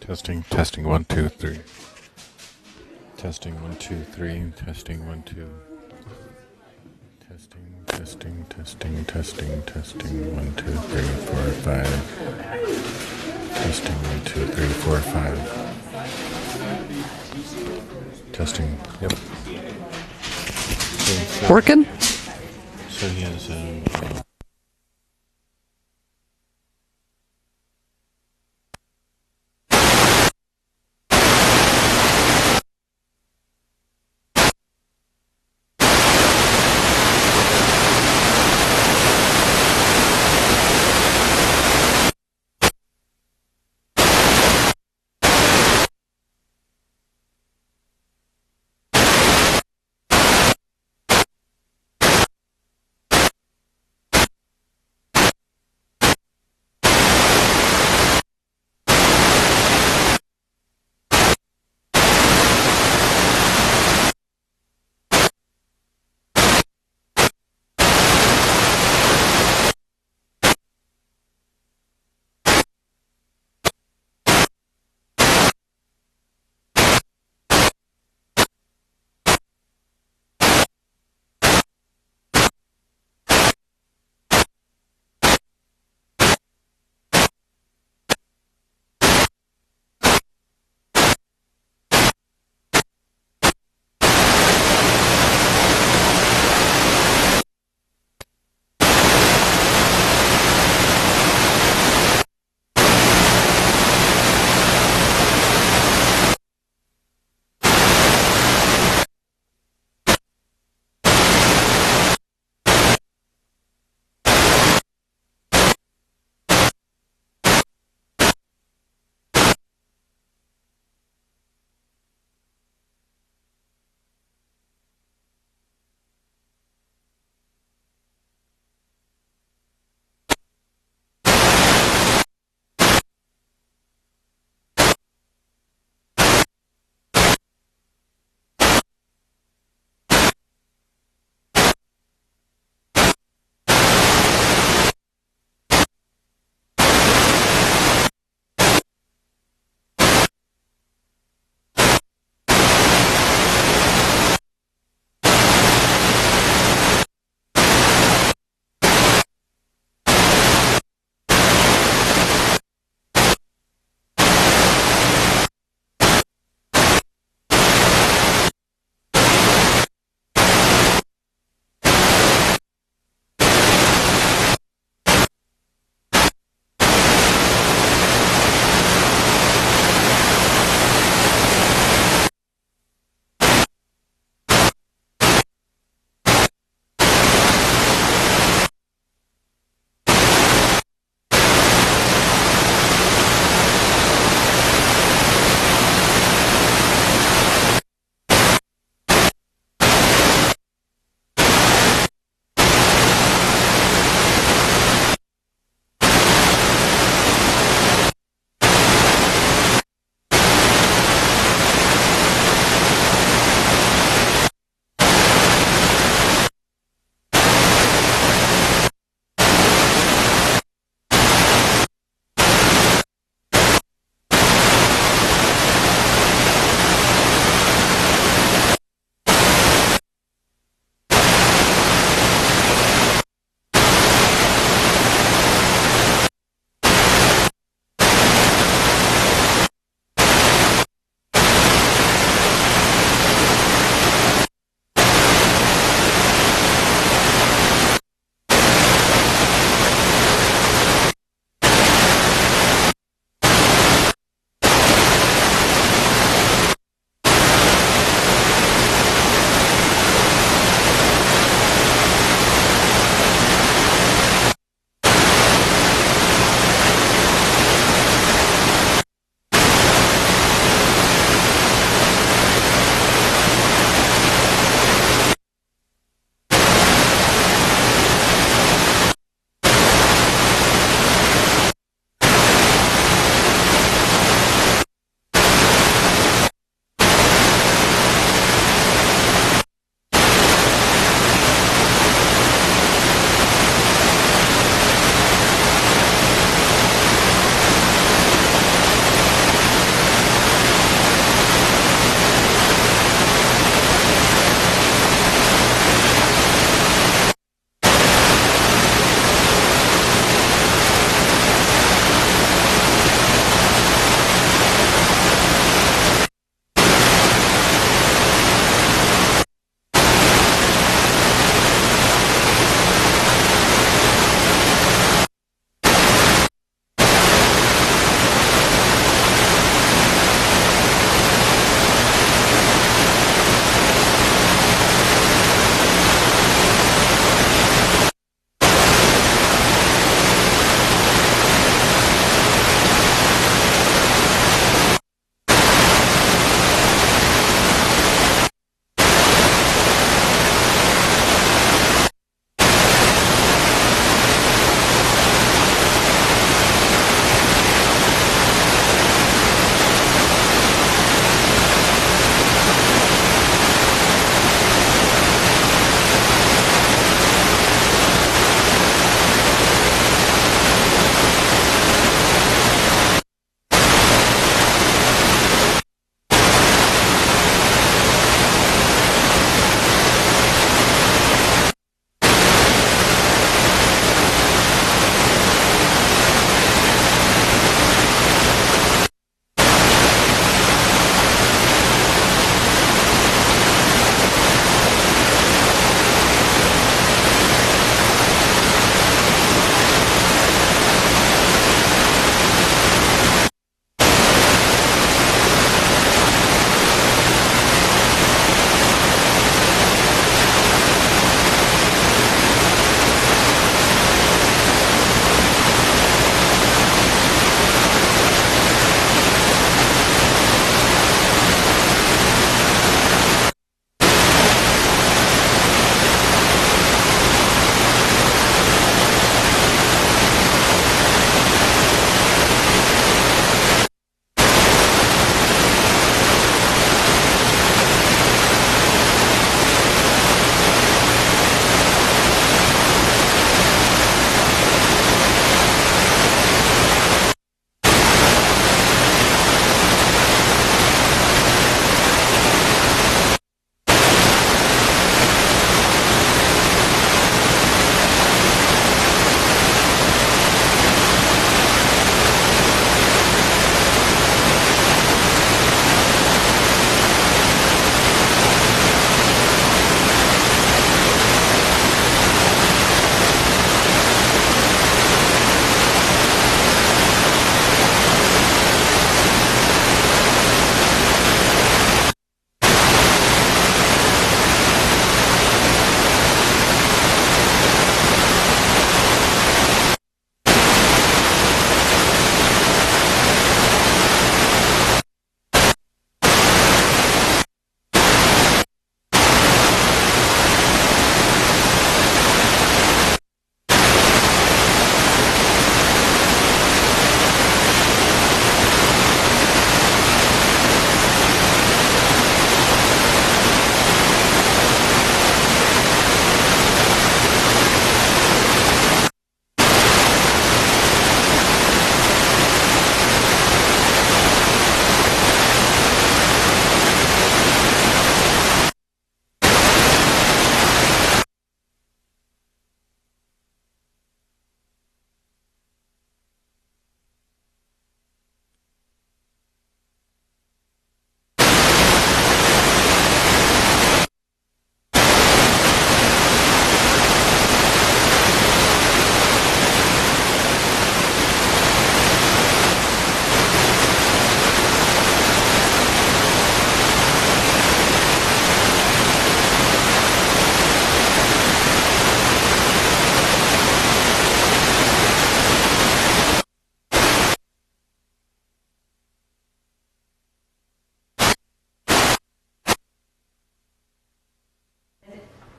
Testing 1 2 3. Testing 1 2 3. Testing 1 2. Testing 1 2 3 4 5. Testing 1 2 3 4 5. Testing. Yep. Working? So he has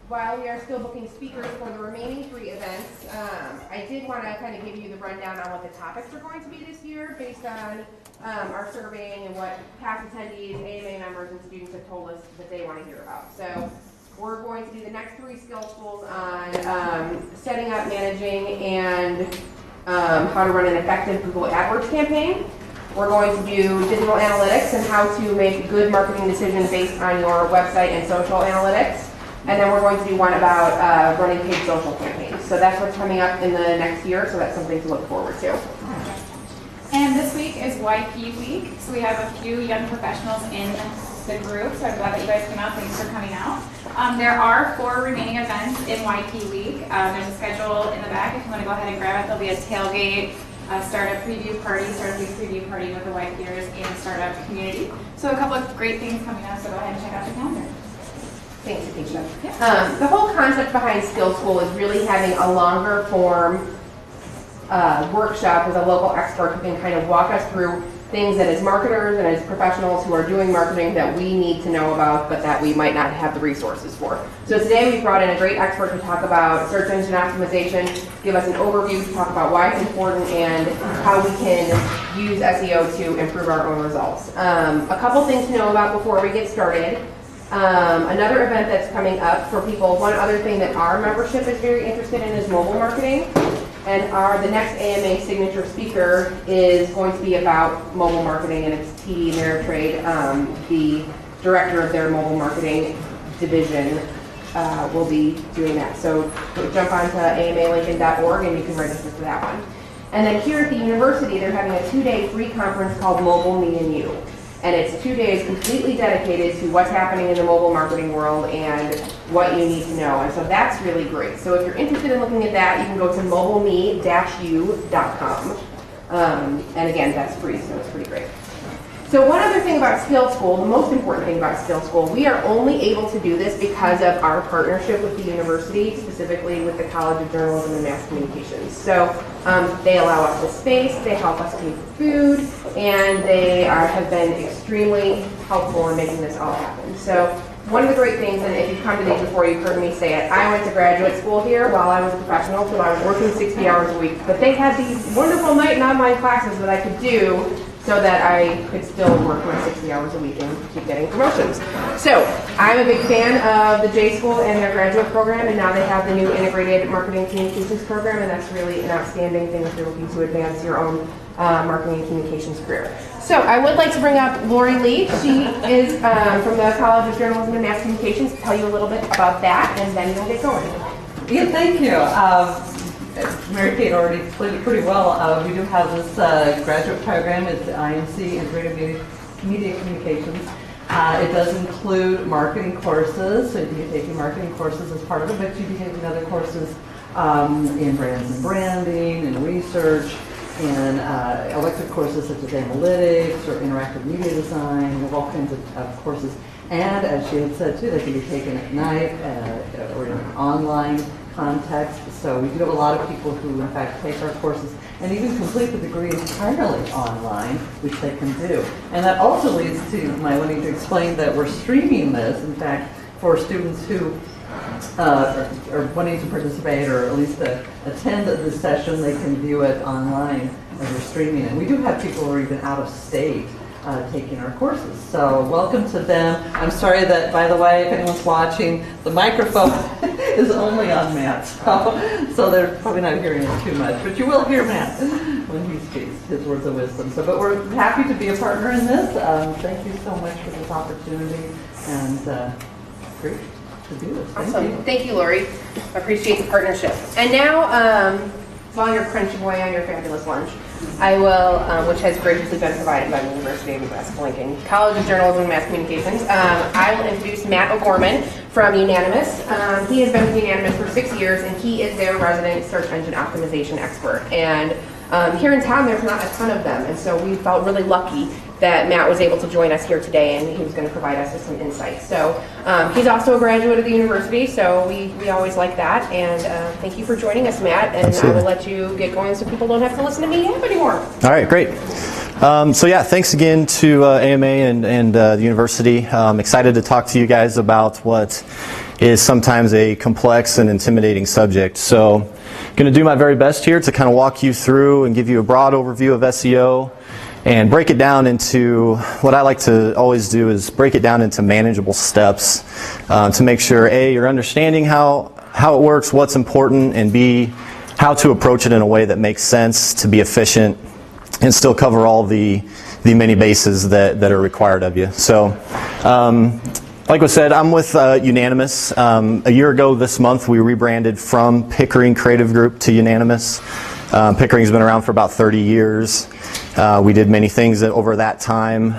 while we are still booking speakers for the remaining 3 events, I did want to kind of give you the rundown on what the topics are going to be this year based on our surveying and what past attendees, AMA members, and students have told us that they want to hear about. So we're going to do the next 3 SkillSchools on setting up, managing, and how to run an effective Google AdWords campaign. We're going to do digital analytics and how to make good marketing decisions based on your website and social analytics. And then we're going to do one about running paid social campaigns. So that's what's coming up in the next year, so that's something to look forward to. And this week is YP week, so we have a few young professionals in the group, so I'm glad that you guys came out. Thanks for coming out. There are 4 remaining events in YP week. There's a schedule in the back if you want to go ahead and grab it. There'll be a tailgate, a startup preview party, startup week preview party with the YPers and startup community. So a couple of great things coming up, so go ahead and check out the calendar. Thanks, Atisha. The whole concept behind SkillSchool is really having a longer form workshop with a local expert who can kind of walk us through things that as marketers and as professionals who are doing marketing that we need to know about but that we might not have the resources for. So today we brought in a great expert to talk about search engine optimization, give us an overview to talk about why it's important and how we can use SEO to improve our own results. A couple things to know about before we get started. Another event that's coming up for people, one other thing that our membership is very interested in is mobile marketing. And the next AMA signature speaker is going to be about mobile marketing, and it's TD Ameritrade, the director of their mobile marketing division, will be doing that. So jump onto amalincoln.org and you can register for that one. And then here at the university, they're having a 2-day free conference called Mobile Me and You. And it's 2 days completely dedicated to what's happening in the mobile marketing world and what you need to know. And so that's really great. So if you're interested in looking at that, you can go to mobileme-u.com. And again, that's free, so it's pretty great. So one other thing about SkillSchool, the most important thing about SkillSchool, we are only able to do this because of our partnership with the university, specifically with the College of Journalism and Mass Communications. So they allow us the space, they help us pay for food, and they have been extremely helpful in making this all happen. So one of the great things, and if you've come to these before, you've heard me say it, I went to graduate school here while I was a professional, so I was working 60 hours a week. But they had these wonderful night and online classes that I could do so that I could still work my 60 hours a week and keep getting promotions. So I'm a big fan of the J School and their graduate program, and now they have the new integrated marketing communications program, and that's really an outstanding thing if you're looking to advance your own marketing and communications career. So I would like to bring up Lori Lee. She is from the College of Journalism and Mass Communications to tell you a little bit about that, and then we'll get going. Yeah, thank you. Mary Kate already explained it pretty well. We do have this graduate program. It's IMC, Integrated Media Communications. It does include marketing courses, so you'll be taking marketing courses as part of it, but you'll be taking other courses in brands and branding, and research, and elective courses such as analytics or interactive media design, all kinds of courses. And as she had said too, they can be taken at night or in an online context. So we do have a lot of people who in fact take our courses and even complete the degree entirely online, which they can do. And that also leads to my wanting to explain that we're streaming this, in fact, for students who are wanting to participate or at least attend the session. They can view it online as we're streaming it. We do have people who are even out of state taking our courses. So welcome to them. I'm sorry that, by the way, if anyone's watching, the microphone is only on Matt, so they're probably not hearing it too much, but you will hear Matt when he speaks his words of wisdom. So, but we're happy to be a partner in this. Thank you so much for this opportunity, and great to do this. Awesome. Thank you, Lori. Appreciate the partnership. And now, while you're crunching away on your fabulous lunch, I will, which has graciously been provided by the University of Nebraska Lincoln College of Journalism and Mass Communications, I will introduce Matt O-Gorman from Unanimous. He has been with Unanimous for 6 years, and he is their resident search engine optimization expert. And here in town, there's not a ton of them, and so we felt really lucky that Matt was able to join us here today, and he was going to provide us with some insights. So he's also a graduate of the university, so we always like that. And thank you for joining us, Matt. And Absolutely. I will let you get going so people don't have to listen to me yap anymore. All right, great. So yeah, thanks again to AMA and the university. I'm excited to talk to you guys about what is sometimes a complex and intimidating subject. So I'm going to do my very best here to kind of walk you through and give you a broad overview of SEO and break it down into, what I like to always do is break it down into manageable steps to make sure A, you're understanding how it works, what's important, and B, how to approach it in a way that makes sense to be efficient and still cover all the many bases that are required of you. So, like I said, I'm with Unanimous. A year ago this month, we rebranded from Pickering Creative Group to Unanimous. Pickering's been around for about 30 years. We did many things over that time.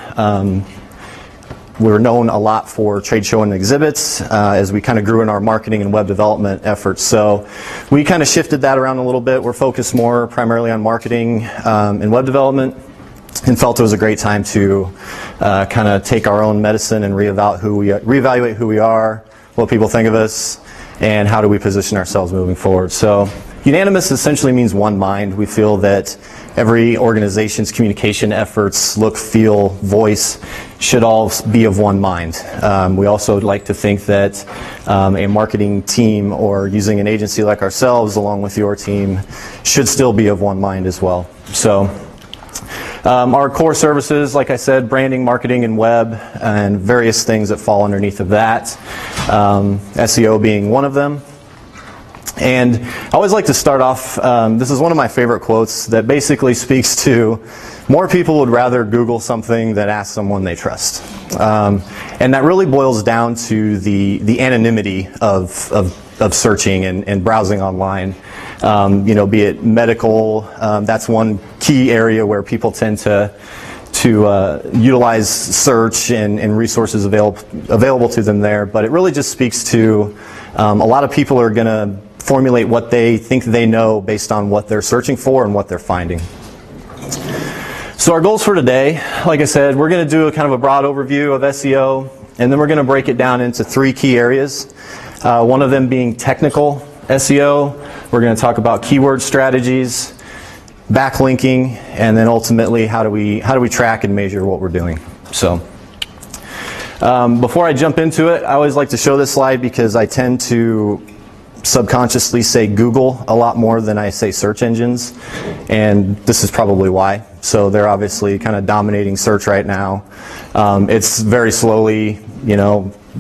We were known a lot for trade show and exhibits as we kind of grew in our marketing and web development efforts. So we kind of shifted that around a little bit. We're focused more primarily on marketing and web development, and felt it was a great time to kind of take our own medicine and reevaluate who we are, what people think of us, and how do we position ourselves moving forward. So Unanimous essentially means one mind. We feel that every organization's communication efforts, look, feel, voice should all be of one mind. We also like to think that a marketing team or using an agency like ourselves along with your team should still be of one mind as well. So our core services, like I said, branding, marketing, and web, and various things that fall underneath of that, SEO being one of them. And I always like to start off, this is one of my favorite quotes that basically speaks to more people would rather Google something than ask someone they trust. And that really boils down to the anonymity of searching and browsing online. Be it medical, that's one key area where people tend to utilize search and resources available to them there. But it really just speaks to a lot of people are going to formulate what they think they know based on what they're searching for and what they're finding. So our goals for today, like I said, we're going to do a kind of a broad overview of SEO, and then we're going to break it down into 3 key areas. One of them being technical SEO. We're going to talk about keyword strategies, backlinking, and then ultimately how do we track and measure what we're doing. So before I jump into it, I always like to show this slide because I tend to subconsciously say Google a lot more than I say search engines, and this is probably why. So they're obviously kind of dominating search right now. It's very slowly,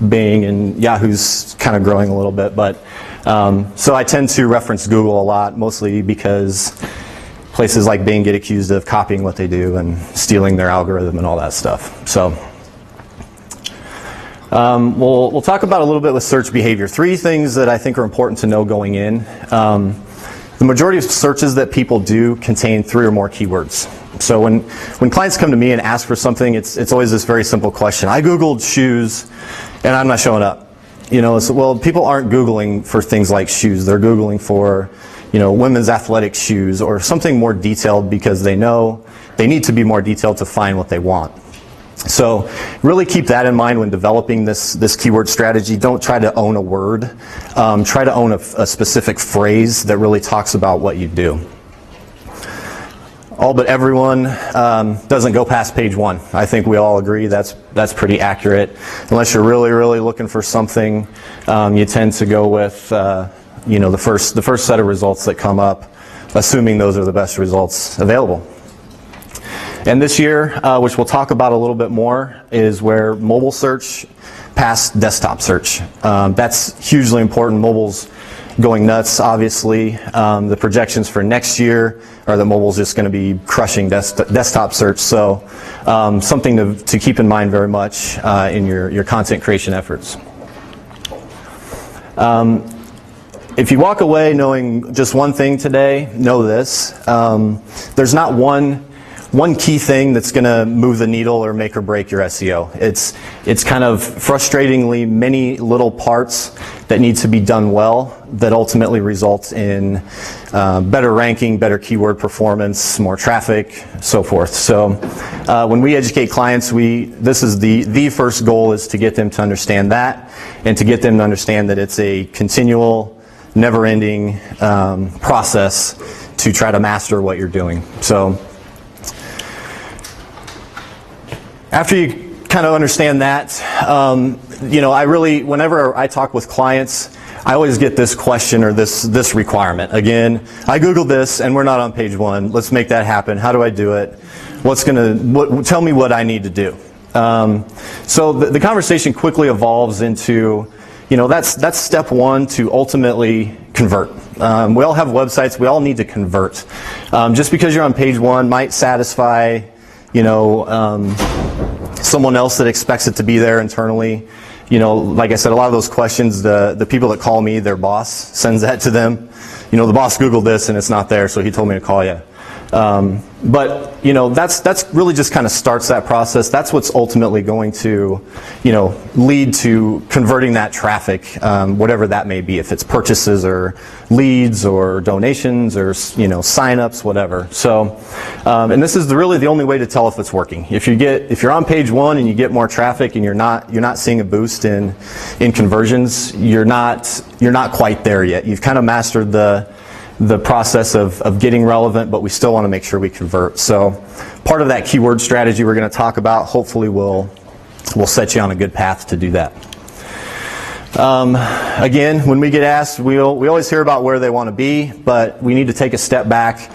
Bing and Yahoo's kind of growing a little bit, but so I tend to reference Google a lot, mostly because places like Bing get accused of copying what they do and stealing their algorithm and all that stuff. So we'll talk about a little bit with search behavior. 3 things that I think are important to know going in. The majority of searches that people do contain 3 or more keywords. So when clients come to me and ask for something, it's always this very simple question. I Googled shoes and I'm not showing up. Well, people aren't Googling for things like shoes. They're Googling for, women's athletic shoes or something more detailed because they know they need to be more detailed to find what they want. So really keep that in mind when developing this keyword strategy. Don't try to own a word. Try to own a specific phrase that really talks about what you do. All but everyone doesn't go past page 1. I think we all agree that's pretty accurate. Unless you're really, really looking for something, you tend to go with the first set of results that come up, assuming those are the best results available. And this year, which we'll talk about a little bit more, is where mobile search passed desktop search. That's hugely important. Mobile's going nuts, obviously. The projections for next year are that mobile's just going to be crushing desktop search. So something to keep in mind very much in your content creation efforts. If you walk away knowing just one thing today, know this. There's not one key thing that's going to move the needle or make or break your SEO. It's kind of frustratingly many little parts that need to be done well that ultimately result in better ranking, better keyword performance, more traffic, so forth. So when we educate clients, this is the first goal is to get them to understand that and to get them to understand that it's a continual, never-ending process to try to master what you're doing. So after you kind of understand that, whenever I talk with clients, I always get this question or this requirement. Again, I Googled this and we're not on page 1. Let's make that happen. How do I do it? Tell me what I need to do. So the conversation quickly evolves into, that's step 1 to ultimately convert. We all have websites. We all need to convert. Just because you're on page 1 might satisfy, someone else that expects it to be there internally. Like I said, a lot of those questions, the people that call me, their boss sends that to them. The boss Googled this and it's not there, so he told me to call you. But that's really just kind of starts that process. That's what's ultimately going to lead to converting that traffic, whatever that may be, if it's purchases or leads or donations or sign-ups, whatever. So and this is really the only way to tell if it's working. If you're on page 1 and you get more traffic and you're not seeing a boost in conversions, you're not quite there yet. You've kind of mastered the process of getting relevant, but we still want to make sure we convert. So part of that keyword strategy we're going to talk about hopefully will set you on a good path to do that. Again, when we get asked, we always hear about where they want to be, but we need to take a step back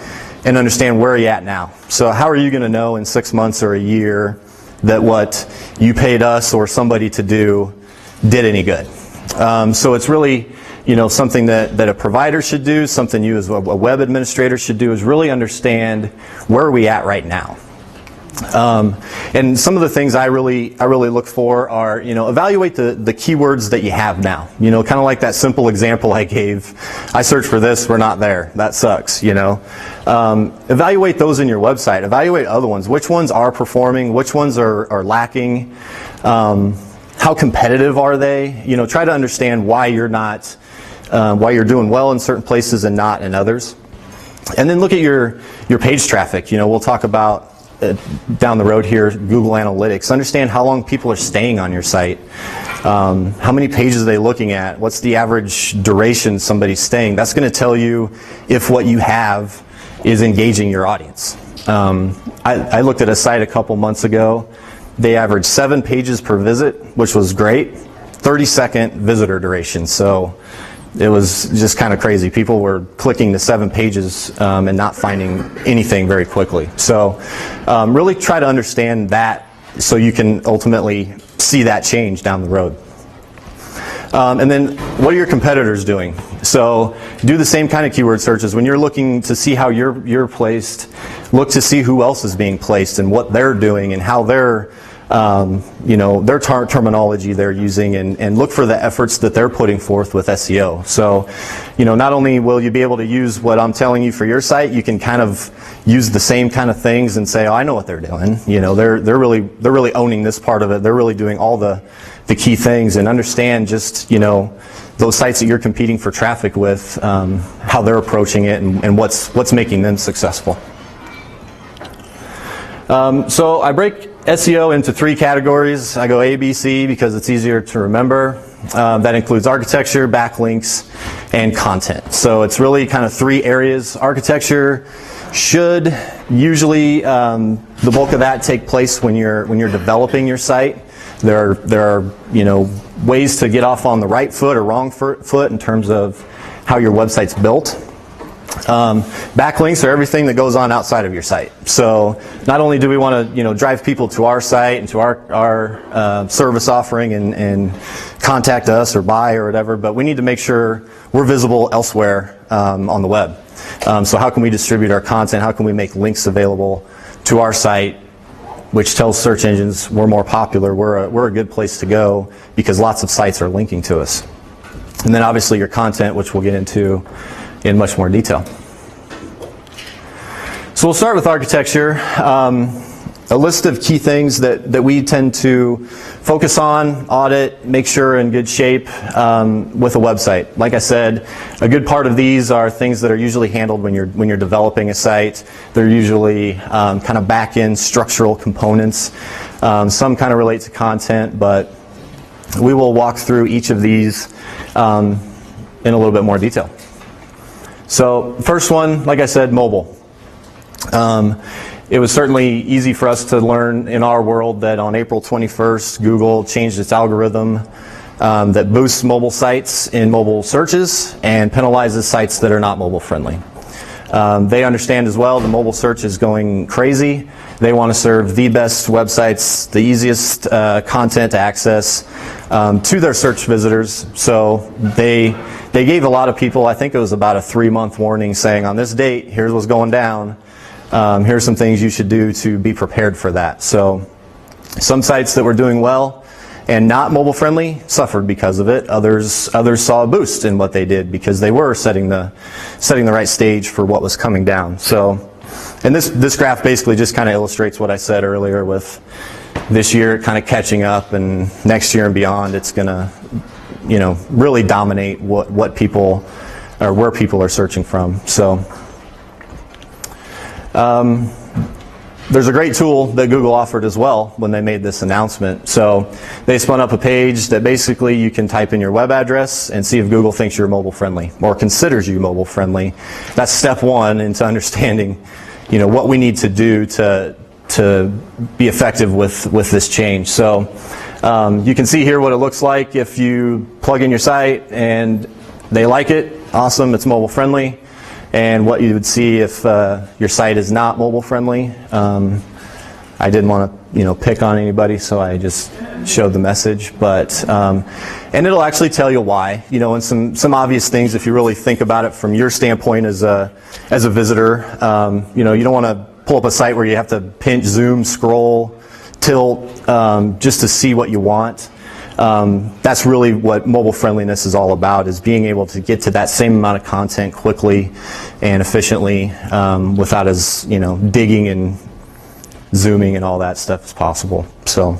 and understand where you're at now. So how are you going to know in 6 months or a year that what you paid us or somebody to do did any good? So it's really something that a provider should do, something you as a web administrator should do, is really understand where are we at right now. And some of the things I really look for are, evaluate the keywords that you have now. Kind of like that simple example I gave. I searched for this, we're not there. That sucks, Evaluate those in your website. Evaluate other ones. Which ones are performing? Which ones are lacking? How competitive are they? Try to understand why you're doing well in certain places and not in others. And then look at your page traffic. We'll talk about down the road here, Google Analytics. Understand how long people are staying on your site. How many pages are they looking at? What's the average duration somebody's staying? That's going to tell you if what you have is engaging your audience. I looked at a site a couple months ago. They averaged 7 pages per visit, which was great. 30-second visitor duration. So it was just kind of crazy. People were clicking the 7 pages and not finding anything very quickly. So really try to understand that so you can ultimately see that change down the road. And then what are your competitors doing? So do the same kind of keyword searches. When you're looking to see how you're placed, look to see who else is being placed and what they're doing and how they're their terminology they're using, and look for the efforts that they're putting forth with SEO. So, not only will you be able to use what I'm telling you for your site, you can kind of use the same kind of things and say, oh, I know what they're doing. They're really owning this part of it. They're really doing all the key things, and understand just, those sites that you're competing for traffic with, how they're approaching it and what's making them successful. So I break SEO into 3 categories. I go A, B, C because it's easier to remember. That includes architecture, backlinks, and content. So it's really kind of 3 areas. Architecture should usually, the bulk of that take place when you're developing your site. There are ways to get off on the right foot or wrong foot in terms of how your website's built. Backlinks are everything that goes on outside of your site. So not only do we want to drive people to our site and to our service offering and contact us or buy or whatever, but we need to make sure we're visible elsewhere on the web. So how can we distribute our content? How can we make links available to our site, which tells search engines we're more popular, we're a good place to go because lots of sites are linking to us. And then obviously your content, which we'll get into in much more detail. So we'll start with architecture. A list of key things that we tend to focus on, audit, make sure in good shape with a website. Like I said, a good part of these are things that are usually handled when you're developing a site. They're usually kind of back-end structural components. Some kind of relate to content, but we will walk through each of these in a little bit more detail. So first one, like I said, mobile. it was certainly easy for us to learn in our world that on April 21st, Google changed its algorithm that boosts mobile sites in mobile searches and penalizes sites that are not mobile friendly. They understand as well the mobile search is going crazy. They want to serve the best websites, the easiest content to access to their search visitors. So they gave a lot of people, I think it was about a 3-month warning saying on this date, here's what's going down. Here's some things you should do to be prepared for that. So some sites that were doing well and not mobile friendly suffered because of it. Others saw a boost in what they did because they were setting the right stage for what was coming down. So, and this graph basically just kind of illustrates what I said earlier with this year kind of catching up, and next year and beyond it's going to, really dominate what people or where people are searching from. So. There's a great tool that Google offered as well when they made this announcement. So they spun up a page that basically you can type in your web address and see if Google thinks you're mobile friendly or considers you mobile friendly. That's step one into understanding, what we need to do to be effective with this change. So you can see here what it looks like if you plug in your site and they like it. Awesome, it's mobile friendly. And what you would see if your site is not mobile friendly. I didn't want to, pick on anybody, so I just showed the message. But and it'll actually tell you why. And some obvious things if you really think about it from your standpoint as a visitor. You don't want to pull up a site where you have to pinch, zoom, scroll, tilt just to see what you want. That's really what mobile friendliness is all about, is being able to get to that same amount of content quickly and efficiently without as digging and zooming and all that stuff as possible. So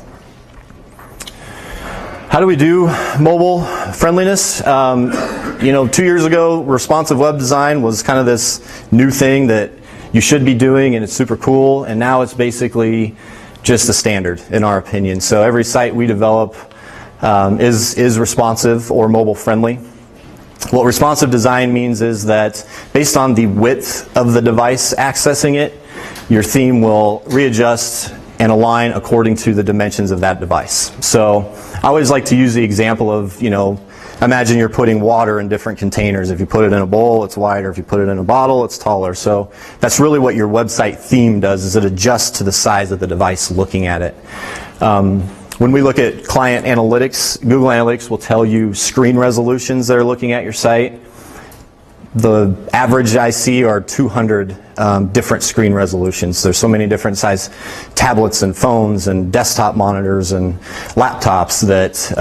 how do we do mobile friendliness? 2 years ago, responsive web design was kind of this new thing that you should be doing and it's super cool, and now it's basically just a standard in our opinion. So every site we develop is responsive or mobile friendly. What responsive design means is that based on the width of the device accessing it, your theme will readjust and align according to the dimensions of that device. So I always like to use the example of, imagine you're putting water in different containers. If you put it in a bowl, it's wider. If you put it in a bottle, it's taller. So that's really what your website theme does, is it adjusts to the size of the device looking at it. When we look at client analytics, Google Analytics will tell you screen resolutions that are looking at your site. The average I see are 200 different screen resolutions. There's so many different size tablets and phones and desktop monitors and laptops that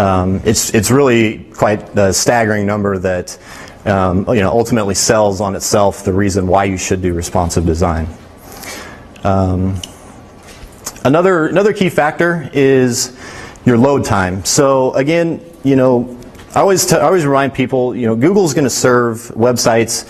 it's really quite a staggering number that ultimately sells on itself the reason why you should do responsive design. Another key factor is your load time. So again, I always remind people, Google's going to serve websites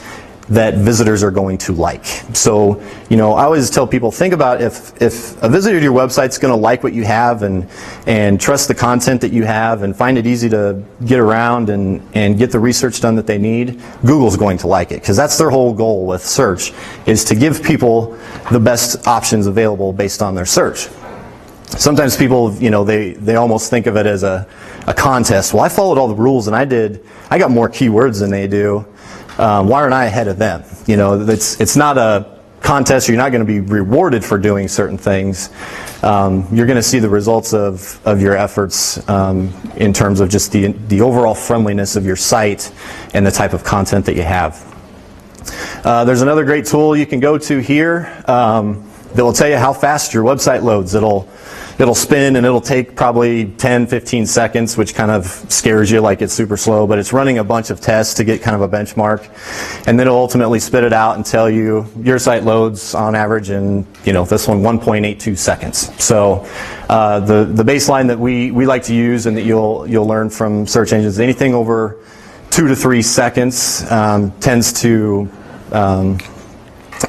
that visitors are going to like. So, I always tell people, think about if a visitor to your website's going to like what you have and trust the content that you have and find it easy to get around and get the research done that they need, Google's going to like it, because that's their whole goal with search, is to give people the best options available based on their search. Sometimes people, they almost think of it as a contest. Well, I followed all the rules and I got more keywords than they do. Why aren't I ahead of them? It's not a contest. You're not going to be rewarded for doing certain things. You're going to see the results of your efforts in terms of just the overall friendliness of your site and the type of content that you have. There's another great tool you can go to here that will tell you how fast your website loads. It'll spin and it'll take probably 10-15 seconds, which kind of scares you like it's super slow, but it's running a bunch of tests to get kind of a benchmark, and then it'll ultimately spit it out and tell you your site loads on average in this one 1.82 seconds. So the baseline that we like to use and that you'll learn from search engines, anything over 2 to 3 seconds tends to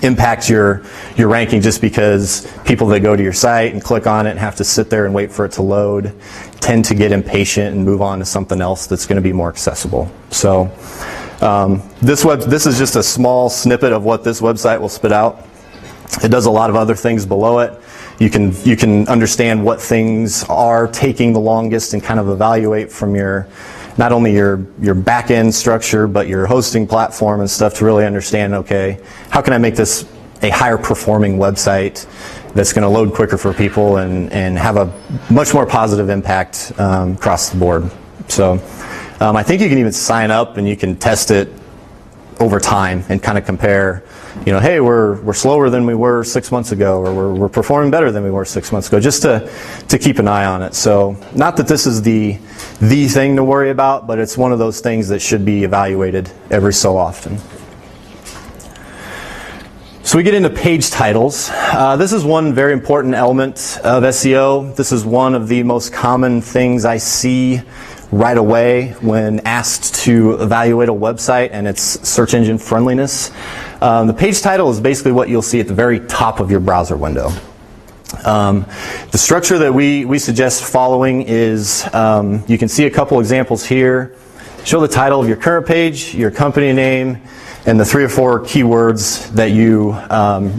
impact your ranking, just because people that go to your site and click on it and have to sit there and wait for it to load tend to get impatient and move on to something else that's going to be more accessible. So this is just a small snippet of what this website will spit out. It does a lot of other things below it. You can understand what things are taking the longest and kind of evaluate from not only your back-end structure, but your hosting platform and stuff to really understand, okay, how can I make this a higher performing website that's going to load quicker for people and have a much more positive impact across the board. So I think you can even sign up and you can test it over time and kind of compare, hey, we're slower than we were 6 months ago, or we're performing better than we were 6 months ago, just to keep an eye on it. So not that this is the thing to worry about, but it's one of those things that should be evaluated every so often. So we get into page titles. This is one very important element of SEO. This is one of the most common things I see right away when asked to evaluate a website and its search engine friendliness. The page title is basically what you'll see at the very top of your browser window. The structure that we suggest following is, you can see a couple examples here. Show the title of your current page, your company name, and the 3 or 4 keywords that you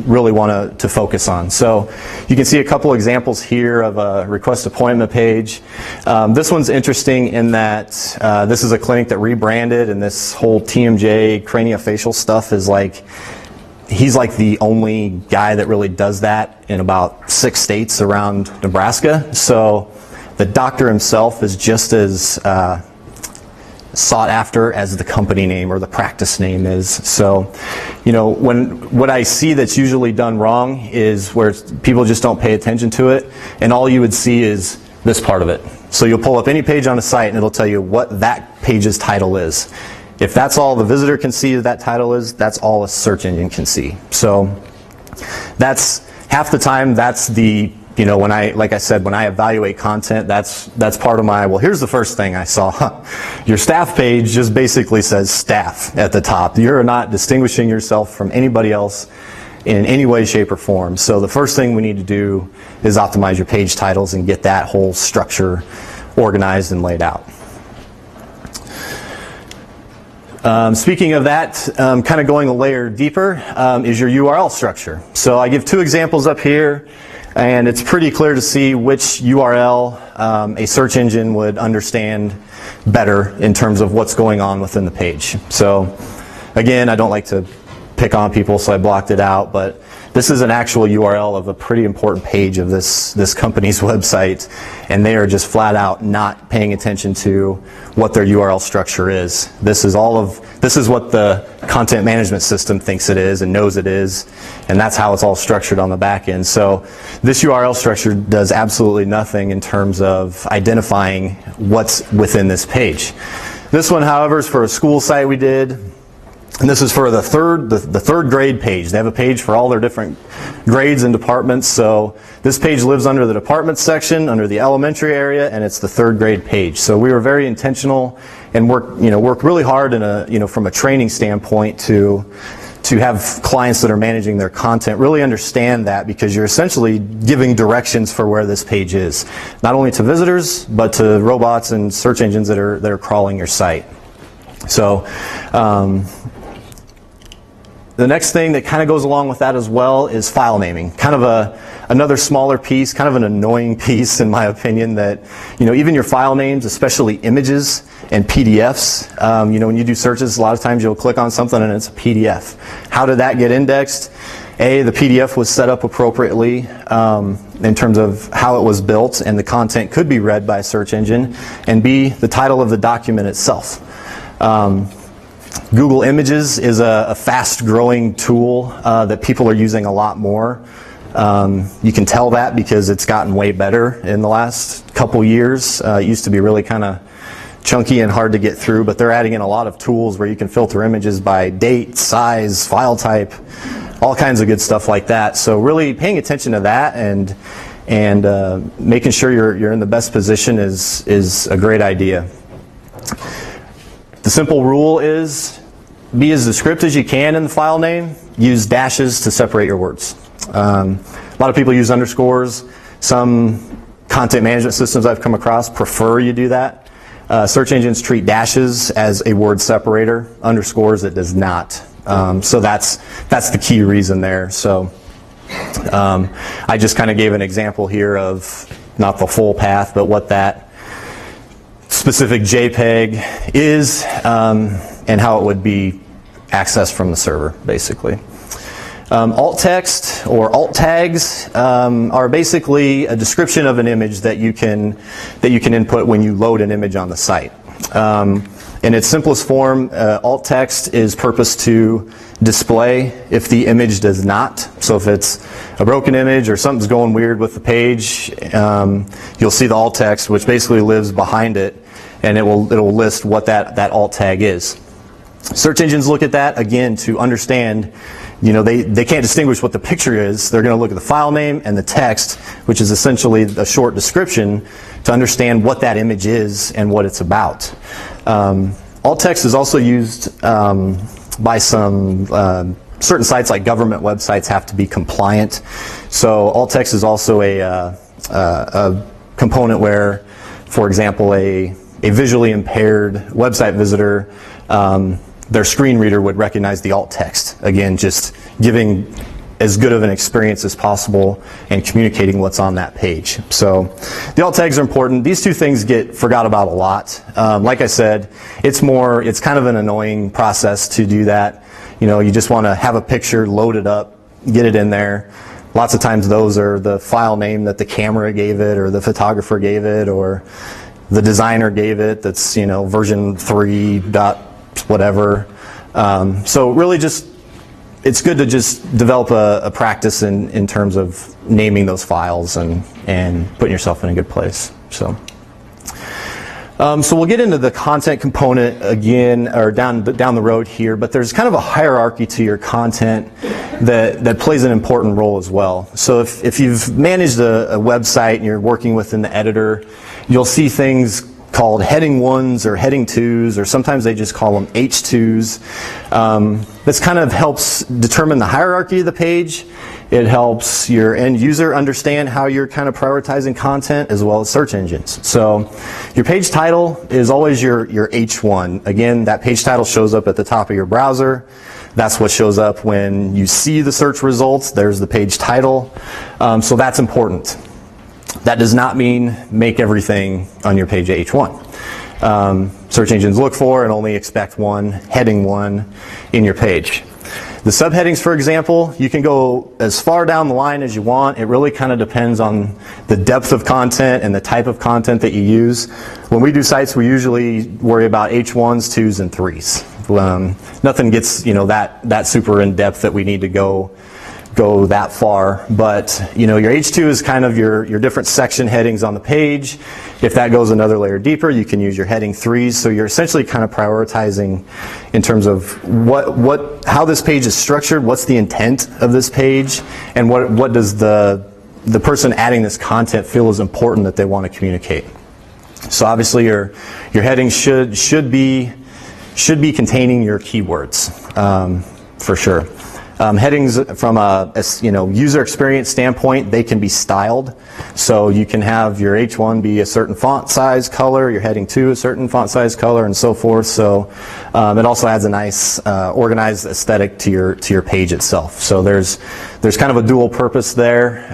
really want to focus on. So you can see a couple examples here of a request appointment page. This one's interesting in that this is a clinic that rebranded, and this whole TMJ craniofacial stuff is he's like the only guy that really does that in about 6 states around Nebraska. So the doctor himself is just as sought after as the company name or the practice name is. So, what I see that's usually done wrong is where people just don't pay attention to it, and all you would see is this part of it. So you'll pull up any page on a site and it'll tell you what that page's title is. If that's all the visitor can see that title is, that's all a search engine can see. So that's half the time, that's the when I evaluate content, that's part of my, well, here's the first thing I saw. Your staff page just basically says staff at the top. You're not distinguishing yourself from anybody else in any way, shape, or form. So the first thing we need to do is optimize your page titles and get that whole structure organized and laid out. Speaking of that, kind of going a layer deeper, is your URL structure. So I give 2 examples up here. And it's pretty clear to see which URL a search engine would understand better in terms of what's going on within the page. So again, I don't like to pick on people, so I blocked it out, but this is an actual URL of a pretty important page of this company's website, and they are just flat out not paying attention to what their URL structure is. This is what the content management system thinks it is and knows it is, and that's how it's all structured on the back end. So this URL structure does absolutely nothing in terms of identifying what's within this page. This one, however, is for a school site we did. And this is for the third grade page. They have a page for all their different grades and departments. So this page lives under the departments section, under the elementary area, and it's the 3rd grade page. So we were very intentional and work really hard from a training standpoint to have clients that are managing their content really understand that, because you're essentially giving directions for where this page is, not only to visitors but to robots and search engines that are crawling your site. So the next thing that kind of goes along with that as well is file naming. Kind of another smaller piece, kind of an annoying piece in my opinion, that even your file names, especially images and PDFs, when you do searches, a lot of times you'll click on something and it's a PDF. How did that get indexed? A, the PDF was set up appropriately in terms of how it was built, and the content could be read by a search engine. And B, the title of the document itself. Google Images is a fast-growing tool that people are using a lot more. You can tell that because it's gotten way better in the last couple years. It used to be really kind of chunky and hard to get through, but they're adding in a lot of tools where you can filter images by date, size, file type, all kinds of good stuff like that. So really paying attention to that and making sure you're in the best position is a great idea. The simple rule is be as descriptive as you can in the file name. Use dashes to separate your words. A lot of people use underscores. Some content management systems I've come across prefer you do that. Search engines treat dashes as a word separator. Underscores it does not. So that's the key reason there. So I just kind of gave an example here of not the full path, but what that specific JPEG is and how it would be accessed from the server, basically. Alt text or alt tags are basically a description of an image that you can input when you load an image on the site. In its simplest form, alt text is purposed to display if the image does not. So if it's a broken image or something's going weird with the page, you'll see the alt text, which basically lives behind it, and it'll list what that alt tag is. Search engines look at that, again, to understand, they can't distinguish what the picture is. They're going to look at the file name and the text, which is essentially a short description, to understand what that image is and what it's about. Alt text is also used by some certain sites, like government websites have to be compliant. So alt text is also a component where, for example, a visually impaired website visitor, their screen reader would recognize the alt text. Again, just giving as good of an experience as possible and communicating what's on that page. So the alt tags are important. These two things get forgot about a lot. Like I said, it's kind of an annoying process to do that. You just want to have a picture, load it up, get it in there. Lots of times those are the file name that the camera gave it, or the photographer gave it, or the designer gave it, that's version 3 dot whatever. So really it's good to just develop a practice in terms of naming those files and putting yourself in a good place. So we'll get into the content component again, or down the road here, but there's kind of a hierarchy to your content that plays an important role as well. So if you've managed a website and you're working within the editor, you'll see things called heading 1s or heading 2s, or sometimes they just call them H2s. This kind of helps determine the hierarchy of the page. It helps your end user understand how you're kind of prioritizing content, as well as search engines. So your page title is always your H1. Again, that page title shows up at the top of your browser. That's what shows up when you see the search results. There's the page title. So that's important. That does not mean make everything on your page H1. Search engines look for and only expect heading 1 in your page. The subheadings, for example, you can go as far down the line as you want. It really kind of depends on the depth of content and the type of content that you use. When we do sites, we usually worry about H1s, 2s, and 3s. Nothing gets that super in depth that we need to go that far, but your H2 is kind of your different section headings on the page. If that goes another layer deeper, you can use your heading 3s. So you're essentially kind of prioritizing in terms of how this page is structured, what's the intent of this page, and what does the person adding this content feel is important that they want to communicate. So obviously your headings should be containing your keywords for sure. Headings from a user experience standpoint, they can be styled. So you can have your H1 be a certain font size color, your heading 2 a certain font size color, and so forth. So it also adds a nice organized aesthetic to your page itself. So there's kind of a dual purpose there,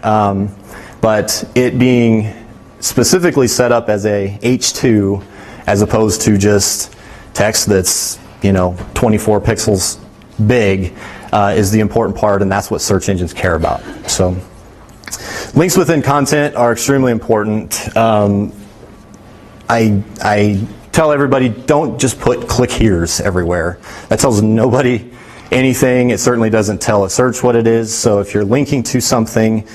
but it being specifically set up as a H2 as opposed to just text that's 24 pixels big is the important part, and that's what search engines care about. So links within content are extremely important. I tell everybody, don't just put click here's everywhere. That tells nobody anything. It certainly doesn't tell a search what it is. So if you're linking to something,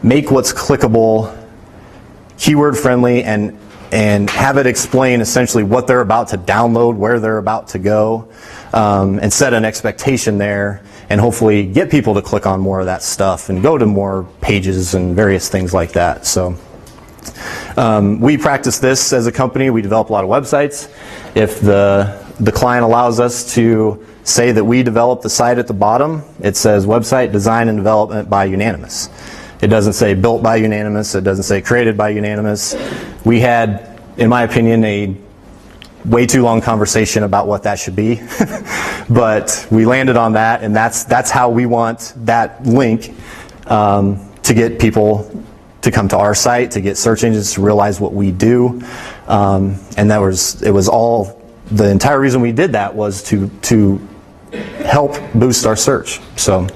make what's clickable keyword friendly, and have it explain essentially what they're about to download, where they're about to go, and set an expectation there, and hopefully get people to click on more of that stuff and go to more pages and various things like that. So we practice this as a company. We develop a lot of websites. If the client allows us to say that we developed the site at the bottom, it says website design and development by Unanimous. It doesn't say built by Unanimous. It doesn't say created by Unanimous. We had, in my opinion, a way too long conversation about what that should be, but we landed on that, and that's how we want that link to get people to come to our site, to get search engines to realize what we do. And the entire reason we did that was to help boost our search. So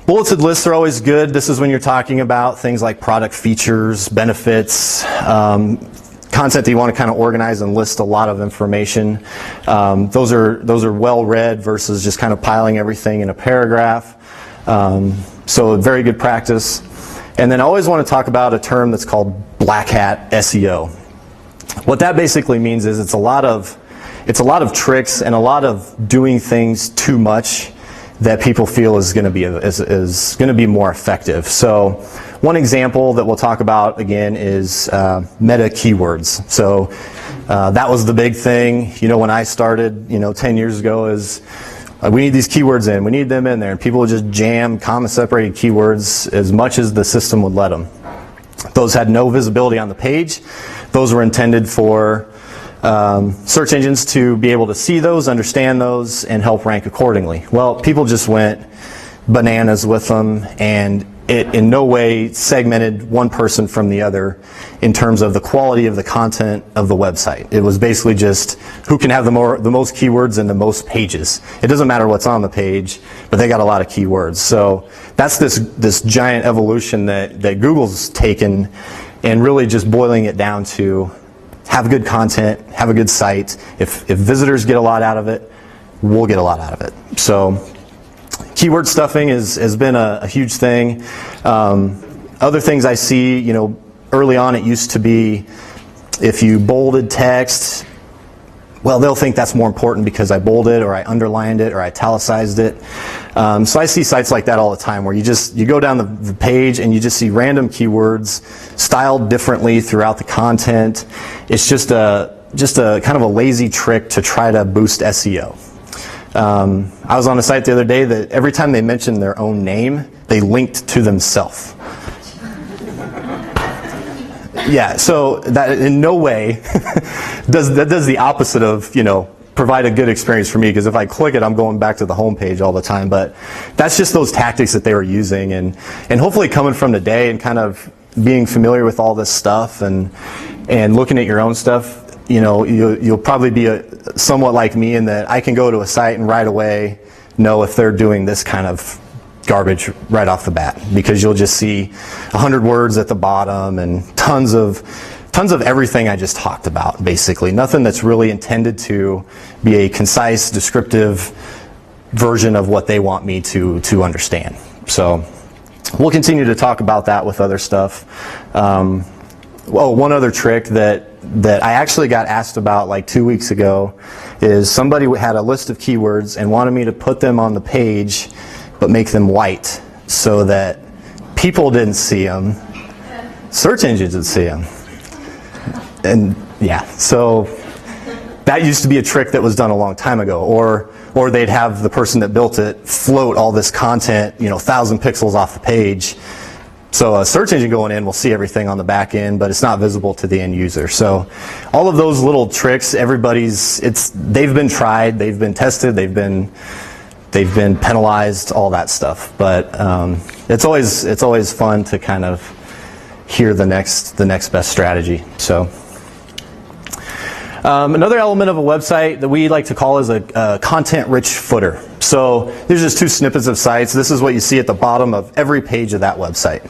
bulleted lists are always good. This is when you're talking about things like product features, benefits, content that you want to kind of organize and list a lot of information. Those are well read versus just kind of piling everything in a paragraph. So a very good practice. And then I always want to talk about a term that's called black hat SEO. What that basically means is it's a lot of tricks and a lot of doing things too much that people feel is going to be more effective. So one example that we'll talk about again is meta keywords. So that was the big thing. When I started 10 years ago is we need these keywords in, we need them in there, and people would just jam comma-separated keywords as much as the system would let them. Those had no visibility on the page. Those were intended for search engines to be able to see those, understand those, and help rank accordingly. Well, people just went bananas with them, and it in no way segmented one person from the other in terms of the quality of the content of the website. It was basically just who can have the most keywords and the most pages. It doesn't matter what's on the page, but they got a lot of keywords. So that's this giant evolution that Google's taken and really just boiling it down to have good content, have a good site. If visitors get a lot out of it, we'll get a lot out of it. So keyword stuffing has been a huge thing. Other things I see, early on it used to be if you bolded text, well, they'll think that's more important because I bolded or I underlined it or I italicized it. So I see sites like that all the time where you go down the page and you just see random keywords styled differently throughout the content. It's just a kind of a lazy trick to try to boost SEO. I was on a site the other day that every time they mentioned their own name, they linked to themselves. Yeah, so that in no way does the opposite of, provide a good experience for me, because if I click it, I'm going back to the home page all the time. But that's just those tactics that they were using, and hopefully coming from today and kind of being familiar with all this stuff and looking at your own stuff, you'll probably be somewhat like me in that I can go to a site and right away know if they're doing this kind of garbage right off the bat, because you'll just see 100 words at the bottom and tons of everything I just talked about, basically. Nothing that's really intended to be a concise, descriptive version of what they want me to understand. So we'll continue to talk about that with other stuff. One other trick that I actually got asked about like 2 weeks ago is somebody had a list of keywords and wanted me to put them on the page but make them white so that people didn't see them, search engines would see them. And yeah, so that used to be a trick that was done a long time ago. Or they'd have the person that built it float all this content, 1,000 pixels off the page. So a search engine going in will see everything on the back end, but it's not visible to the end user. So all of those little tricks, they've been tried, they've been tested, they've been penalized, all that stuff. But it's always fun to kind of hear the next best strategy. So another element of a website that we like to call is a content-rich footer. So there's just two snippets of sites. This is what you see at the bottom of every page of that website.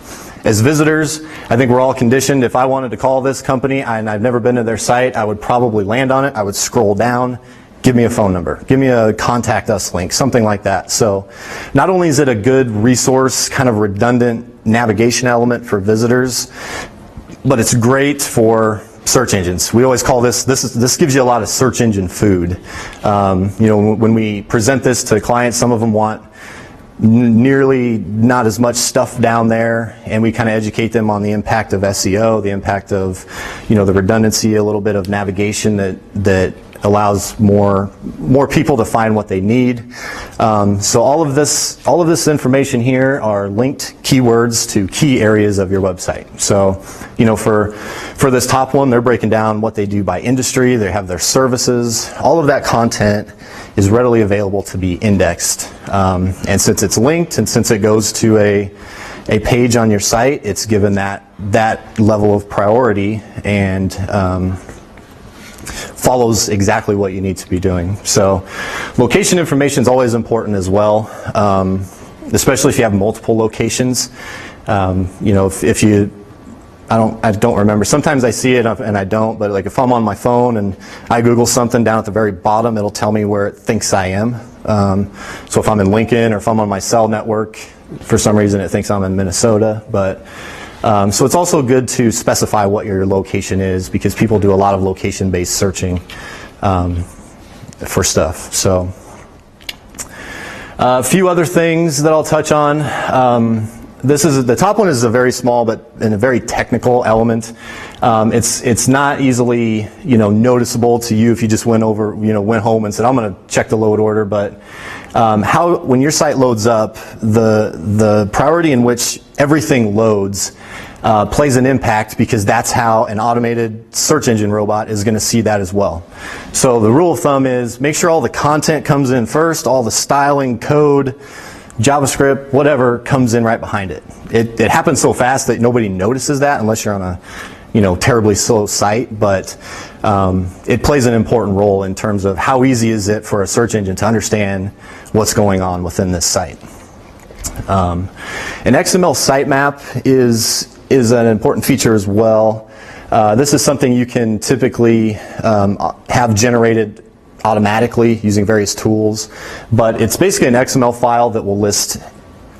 As visitors, I think we're all conditioned. If I wanted to call this company and I've never been to their site, I would probably land on it. I would scroll down, give me a phone number, give me a contact us link, something like that. So not only is it a good resource, kind of redundant navigation element for visitors, but it's great for search engines. We always call this gives you a lot of search engine food. When we present this to clients, some of them want nearly not as much stuff down there, and we kind of educate them on the impact of SEO, the impact of the redundancy, a little bit of navigation that allows more people to find what they need. So all of this information here are linked keywords to key areas of your website. So, for this top one, they're breaking down what they do by industry. They have their services. All of that content is readily available to be indexed. And since it's linked and since it goes to a page on your site, it's given that level of priority and follows exactly what you need to be doing. So location information is always important as well, especially if you have multiple locations. If you, I don't remember. Sometimes I see it and I don't, but like if I'm on my phone and I Google something, down at the very bottom, it'll tell me where it thinks I am. So if I'm in Lincoln or if I'm on my cell network, for some reason it thinks I'm in Minnesota. But so it's also good to specify what your location is, because people do a lot of location-based searching for stuff. So a few other things that I'll touch on. The top one is a very small but and a very technical element. It's not easily noticeable to you if you just went home and said, I'm going to check the load order. But when your site loads up, the priority in which everything loads plays an impact, because that's how an automated search engine robot is going to see that as well. So the rule of thumb is make sure all the content comes in first, all the styling, code, JavaScript, whatever comes in right behind it. It happens so fast that nobody notices that unless you're on a terribly slow site, but it plays an important role in terms of how easy is it for a search engine to understand what's going on within this site. An XML sitemap is an important feature as well. This is something you can typically have generated automatically using various tools, but it's basically an XML file that will list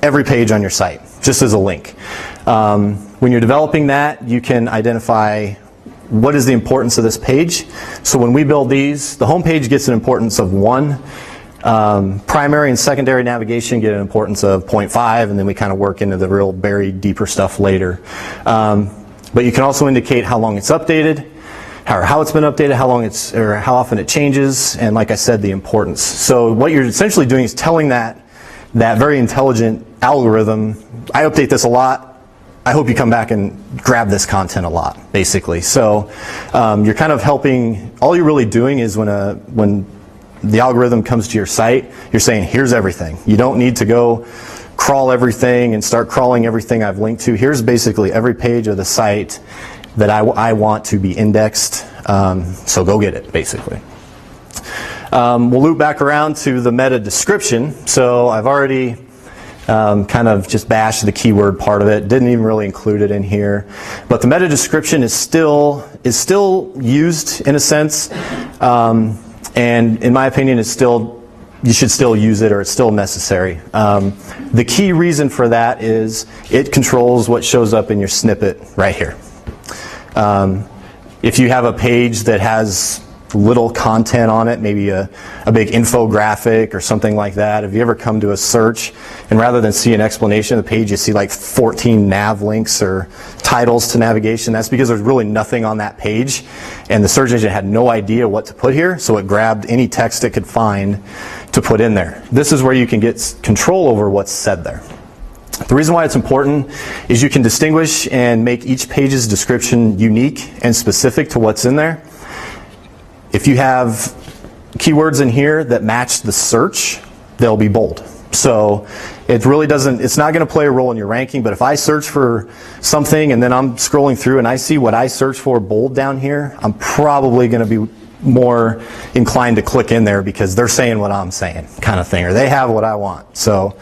every page on your site, just as a link. When you're developing that, you can identify what is the importance of this page. So when we build these, the home page gets an importance of 1. Primary and secondary navigation get an importance of 0.5, and then we kind of work into the real buried deeper stuff later. But you can also indicate how long it's updated, how it's been updated, how often it changes, and like I said, the importance. So what you're essentially doing is telling that very intelligent algorithm, I update this a lot, I hope you come back and grab this content a lot, basically. So you're kind of helping, all you're really doing is when the algorithm comes to your site, you're saying, here's everything. You don't need to go crawl everything and start crawling everything I've linked to. Here's basically every page of the site that I want to be indexed, so go get it, basically. We'll loop back around to the meta description. So I've already kind of just bashed the keyword part of it, didn't even really include it in here. But the meta description is still used in a sense, and in my opinion, you should still use it, or it's still necessary. The key reason for that is it controls what shows up in your snippet right here. If you have a page that has little content on it, maybe a big infographic or something like that, if you ever come to a search and rather than see an explanation of the page, you see like 14 nav links or titles to navigation, that's because there's really nothing on that page and the search engine had no idea what to put here, so it grabbed any text it could find to put in there. This is where you can get control over what's said there. The reason why it's important is you can distinguish and make each page's description unique and specific to what's in there. If you have keywords in here that match the search, they'll be bold. So it really doesn't, it's not going to play a role in your ranking, but if I search for something and then I'm scrolling through and I see what I search for bold down here, I'm probably going to be more inclined to click in there because they're saying what I'm saying, kind of thing, or they have what I want. So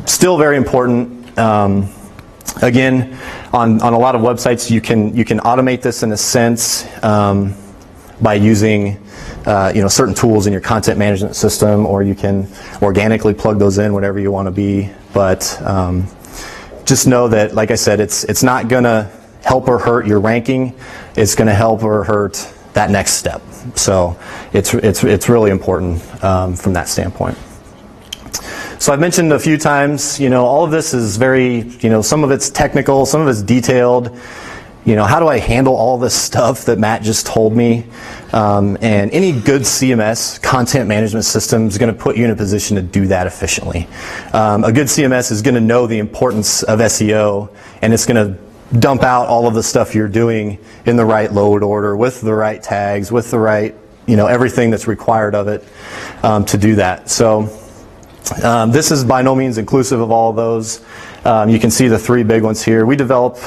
still very important. Again, on a lot of websites, you can automate this in a sense by using certain tools in your content management system, or you can organically plug those in whenever you want to be. But just know that, like I said, it's not going to help or hurt your ranking. It's going to help or hurt that next step. So it's really important from that standpoint. So I've mentioned a few times, all of this is very, some of it's technical, some of it's detailed. how do I handle all this stuff that Matt just told me? And any good CMS, content management system, is going to put you in a position to do that efficiently. A good CMS is going to know the importance of SEO, and it's going to dump out all of the stuff you're doing in the right load order, with the right tags, with the right, everything that's required of it to do that. So this is by no means inclusive of all of those. You can see the three big ones here. We develop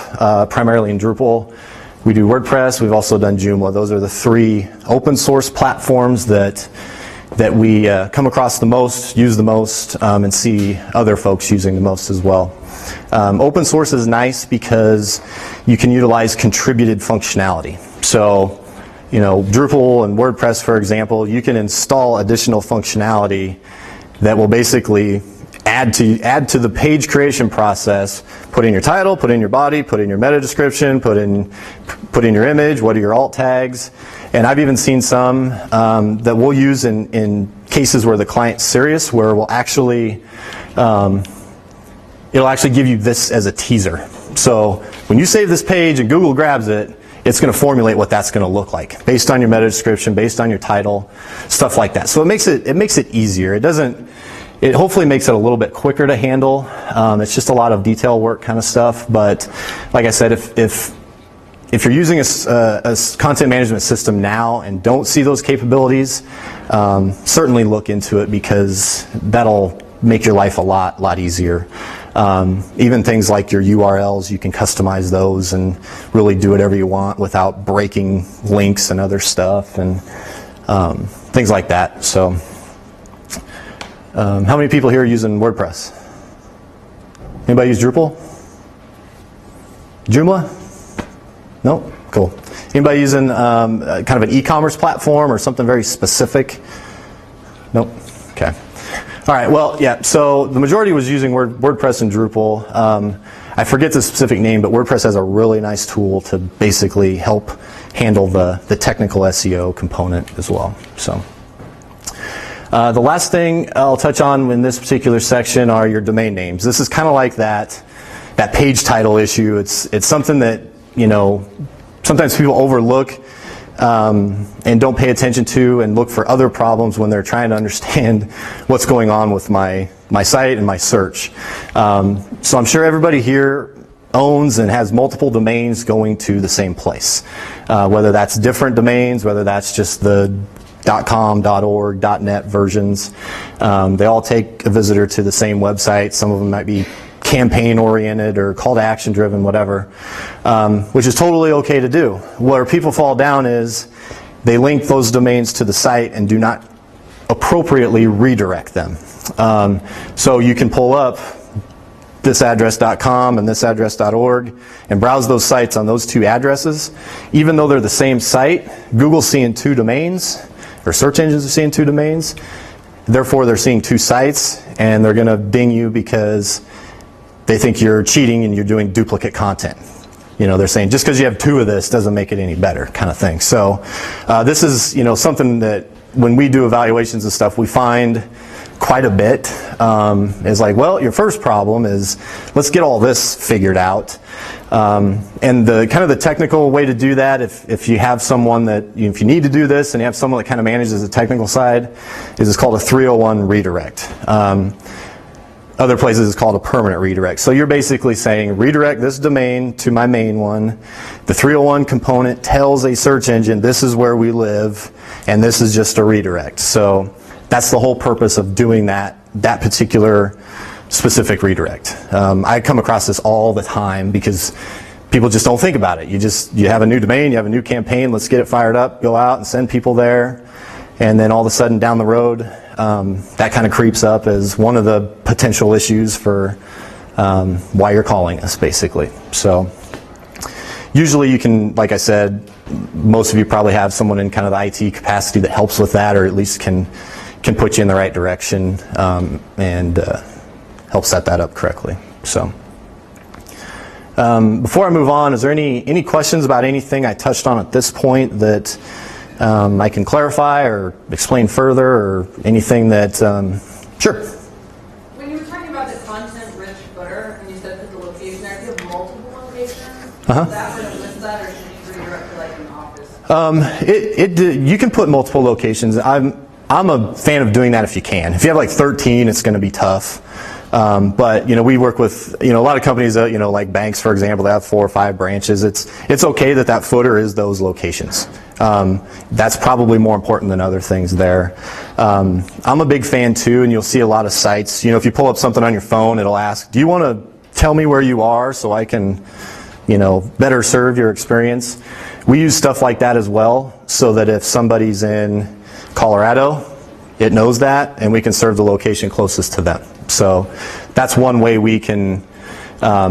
primarily in Drupal. We do WordPress. We've also done Joomla. Those are the three open source platforms that we come across the most, use the most, and see other folks using the most as well. Open source is nice because you can utilize contributed functionality. So, Drupal and WordPress, for example, you can install additional functionality that will basically add to the page creation process. Put in your title, put in your body, put in your meta description, put in your image, what are your alt tags. And I've even seen some that we'll use in cases where the client's serious, where we'll actually it'll actually give you this as a teaser. So when you save this page and Google grabs it, it's going to formulate what that's going to look like based on your meta description, based on your title, stuff like that. So it makes it easier. It hopefully makes it a little bit quicker to handle. It's just a lot of detail work kind of stuff. But like I said, if you're using a content management system now and don't see those capabilities, certainly look into it, because that'll make your life a lot easier. Even things like your URLs, you can customize those and really do whatever you want without breaking links and other stuff and things like that. So, how many people here are using WordPress? Anybody use Drupal? Joomla? No? Cool. Anybody using kind of an e-commerce platform or something very specific? Nope. Okay. All right, well, yeah, so the majority was using WordPress and Drupal. I forget the specific name, but WordPress has a really nice tool to basically help handle the technical SEO component as well. So, the last thing I'll touch on in this particular section are your domain names. This is kind of like that page title issue. It's something that, sometimes people overlook and don't pay attention to, and look for other problems when they're trying to understand what's going on with my site and my search. So I'm sure everybody here owns and has multiple domains going to the same place, whether that's different domains, whether that's just the .com, .org, .net versions. They all take a visitor to the same website. Some of them might be campaign oriented or call to action driven, whatever, which is totally okay to do. Where people fall down is they link those domains to the site and do not appropriately redirect them. So you can pull up thisaddress.com and thisaddress.org and browse those sites on those two addresses. Even though they're the same site, Google's seeing two domains, or search engines are seeing two domains. Therefore, they're seeing two sites, and they're going to ding you because they think you're cheating and you're doing duplicate content. They're saying just because you have two of this doesn't make it any better, kind of thing. So this is, something that when we do evaluations and stuff, we find quite a bit. Is like, well, your first problem is, let's get all this figured out. And the kind of the technical way to do that, if you have someone that, if you need to do this and you have someone that kind of manages the technical side, is it's called a 301 redirect. Other places it's called a permanent redirect. So you're basically saying, redirect this domain to my main one. The 301 component tells a search engine, this is where we live, and this is just a redirect. So that's the whole purpose of doing that particular specific redirect. I come across this all the time because people just don't think about it. You have a new domain, you have a new campaign, let's get it fired up, go out and send people there. And then all of a sudden down the road, that kind of creeps up as one of the potential issues for why you're calling us, basically. So usually you can, like I said, most of you probably have someone in kind of the IT capacity that helps with that, or at least can put you in the right direction and help set that up correctly. So before I move on, is there any questions about anything I touched on at this point that I can clarify or explain further, or anything that, sure. When you were talking about the content-rich footer, and you said that the location there, if you have multiple locations, Uh-huh. that would list that You can put multiple locations. I'm a fan of doing that if you can. If you have like 13, it's going to be tough. But we work with a lot of companies that like banks, for example, they have 4 or 5 branches. It's okay that footer is those locations. That's probably more important than other things there. I'm a big fan too, and you'll see a lot of sites. If you pull up something on your phone, it'll ask, do you want to tell me where you are so I can better serve your experience? We use stuff like that as well, so that if somebody's in Colorado, it knows that, and we can serve the location closest to them. So that's one way we can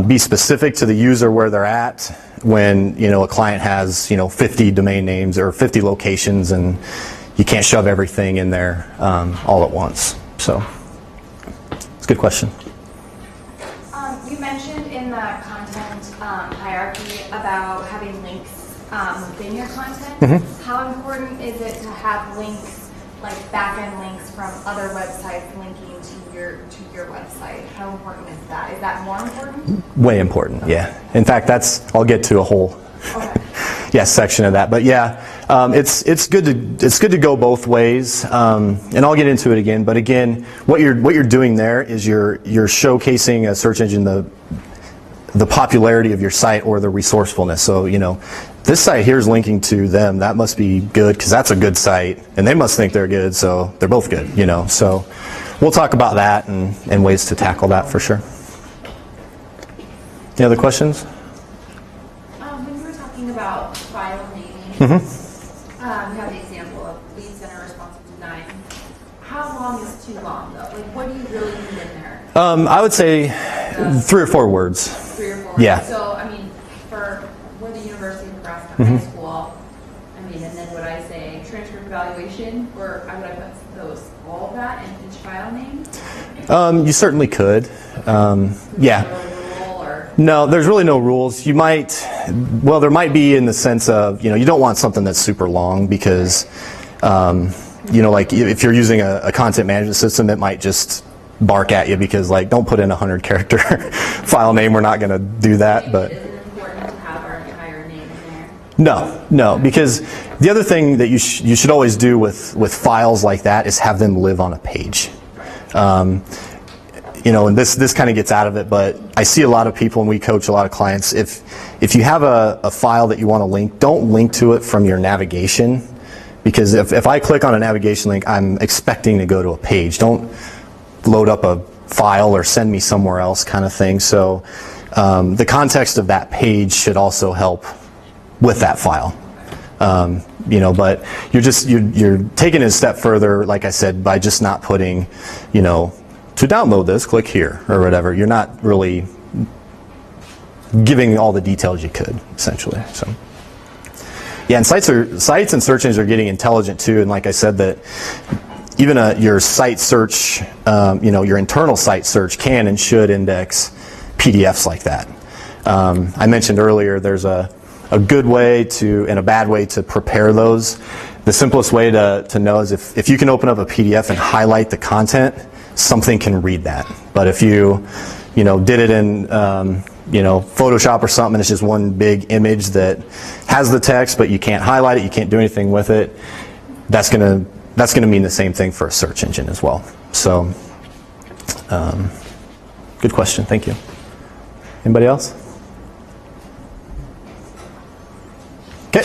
be specific to the user where they're at when a client has 50 domain names or 50 locations, and you can't shove everything in there all at once. So it's a good question. You mentioned in the content hierarchy about having links within your content. Mm-hmm. How important is it to have links, like back-end links from other websites linking to your website? How important is that? Is that more important? Way important, yeah. In fact, I'll get to a whole section of that. But yeah, it's good to go both ways, and I'll get into it again. But again, what you're doing there is you're showcasing a search engine the popularity of your site or the resourcefulness. So this site here is linking to them. That must be good because that's a good site, and they must think they're good, so they're both good. So we'll talk about that and ways to tackle that for sure. Any other questions? When you were talking about file naming, Mm-hmm. you have the example of lead center responsive design. How long is too long though? Like, what do you really need in there? I would say 3 or 4 words. 3 or 4. Yeah. So we're the University of Nebraska Mm-hmm. High School. And then would I say transcript evaluation, or would I put all of that in each file name? You certainly could. Yeah. No, there's really no rules. There might be in the sense of, you don't want something that's super long because, like if you're using a content management system, it might just bark at you because don't put in a 100-character file name. We're not going to do that. But is it important to have our entire name in there? No, because the other thing that you should always do with files like that is have them live on a page. And this kind of gets out of it, but I see a lot of people, and we coach a lot of clients, if you have a file that you want to link, don't link to it from your navigation, because if I click on a navigation link, I'm expecting to go to a page. Don't load up a file or send me somewhere else kind of thing. So the context of that page should also help with that file. But you're taking it a step further, like I said, by just not putting, to download this, click here, or whatever. You're not really giving all the details you could, essentially. So, yeah, and sites and search engines are getting intelligent too. And like I said, that even your site search, your internal site search can and should index PDFs like that. I mentioned earlier there's a good way and a bad way to prepare those. The simplest way to know is if you can open up a PDF and highlight the content, something can read that. But if you did it in Photoshop or something, and it's just one big image that has the text, but you can't highlight it, you can't do anything with it, that's gonna mean the same thing for a search engine as well. So, good question. Thank you. Anybody else? Okay.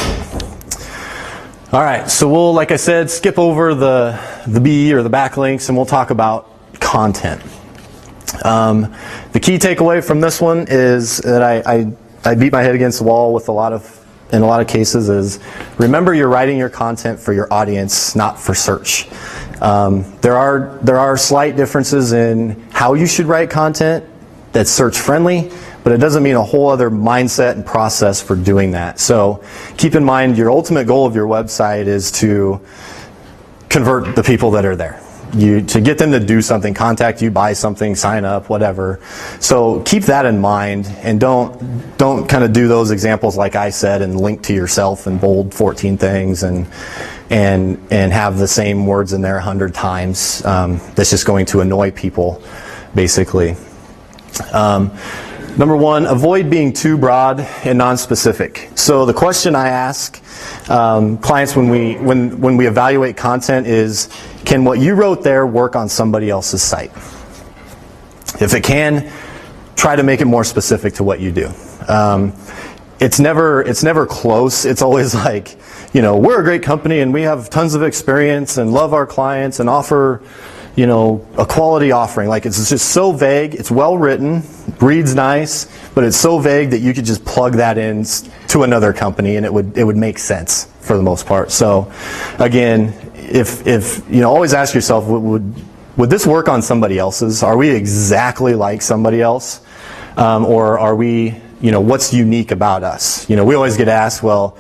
All right. So we'll, like I said, skip over the B or the backlinks, and we'll talk about content. The key takeaway from this one is that I beat my head against the wall with in a lot of cases is remember you're writing your content for your audience, not for search. There are slight differences in how you should write content that's search friendly, but it doesn't mean a whole other mindset and process for doing that. So keep in mind your ultimate goal of your website is to convert the people that are there. To get them to do something, contact you, buy something, sign up, whatever. So keep that in mind, and don't kind of do those examples like I said and link to yourself and bold 14 things and have the same words in there 100 times. That's just going to annoy people, basically. Number one, avoid being too broad and non-specific. So the question I ask clients when we evaluate content is, can what you wrote there work on somebody else's site? If it can, try to make it more specific to what you do. It's never close. It's always like, we're a great company and we have tons of experience and love our clients and offer, a quality offering. Like, it's just so vague. It's well written, reads nice, but it's so vague that you could just plug that in to another company and it would make sense for the most part. So again, if always ask yourself, would this work on somebody else's? Are we exactly like somebody else? Or are we, what's unique about us? We always get asked, well,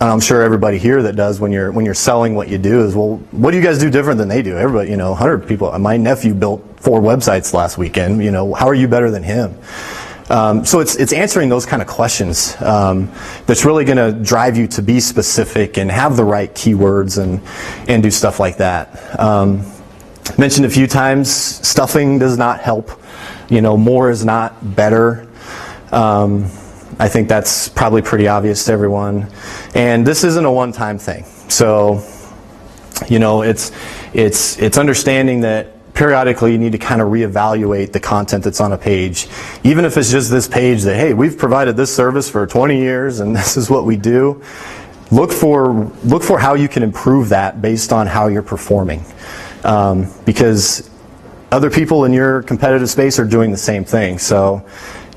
and I'm sure everybody here that does when you're selling what you do is, well, what do you guys do different than they do? Everybody, 100 people. My nephew built 4 websites last weekend. How are you better than him? So it's answering those kind of questions that's really going to drive you to be specific and have the right keywords and do stuff like that. Mentioned a few times, stuffing does not help. More is not better. I think that's probably pretty obvious to everyone. And this isn't a one-time thing. So, it's understanding that periodically you need to kind of reevaluate the content that's on a page. Even if it's just this page that, hey, we've provided this service for 20 years and this is what we do. Look for how you can improve that based on how you're performing. Because other people in your competitive space are doing the same thing. So,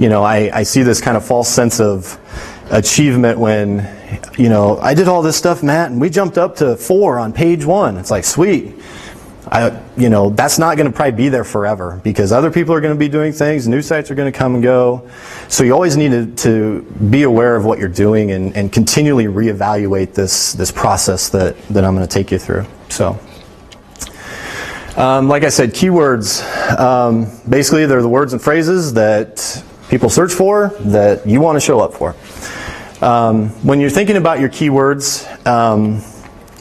I see this kind of false sense of achievement when, I did all this stuff, Matt, and we jumped up to 4 on page 1. It's like, sweet. That's not going to probably be there forever because other people are going to be doing things, new sites are going to come and go. So you always need to be aware of what you're doing and continually reevaluate this process that I'm going to take you through. So, like I said, keywords, basically they're the words and phrases that people search for that you want to show up for. When you're thinking about your keywords,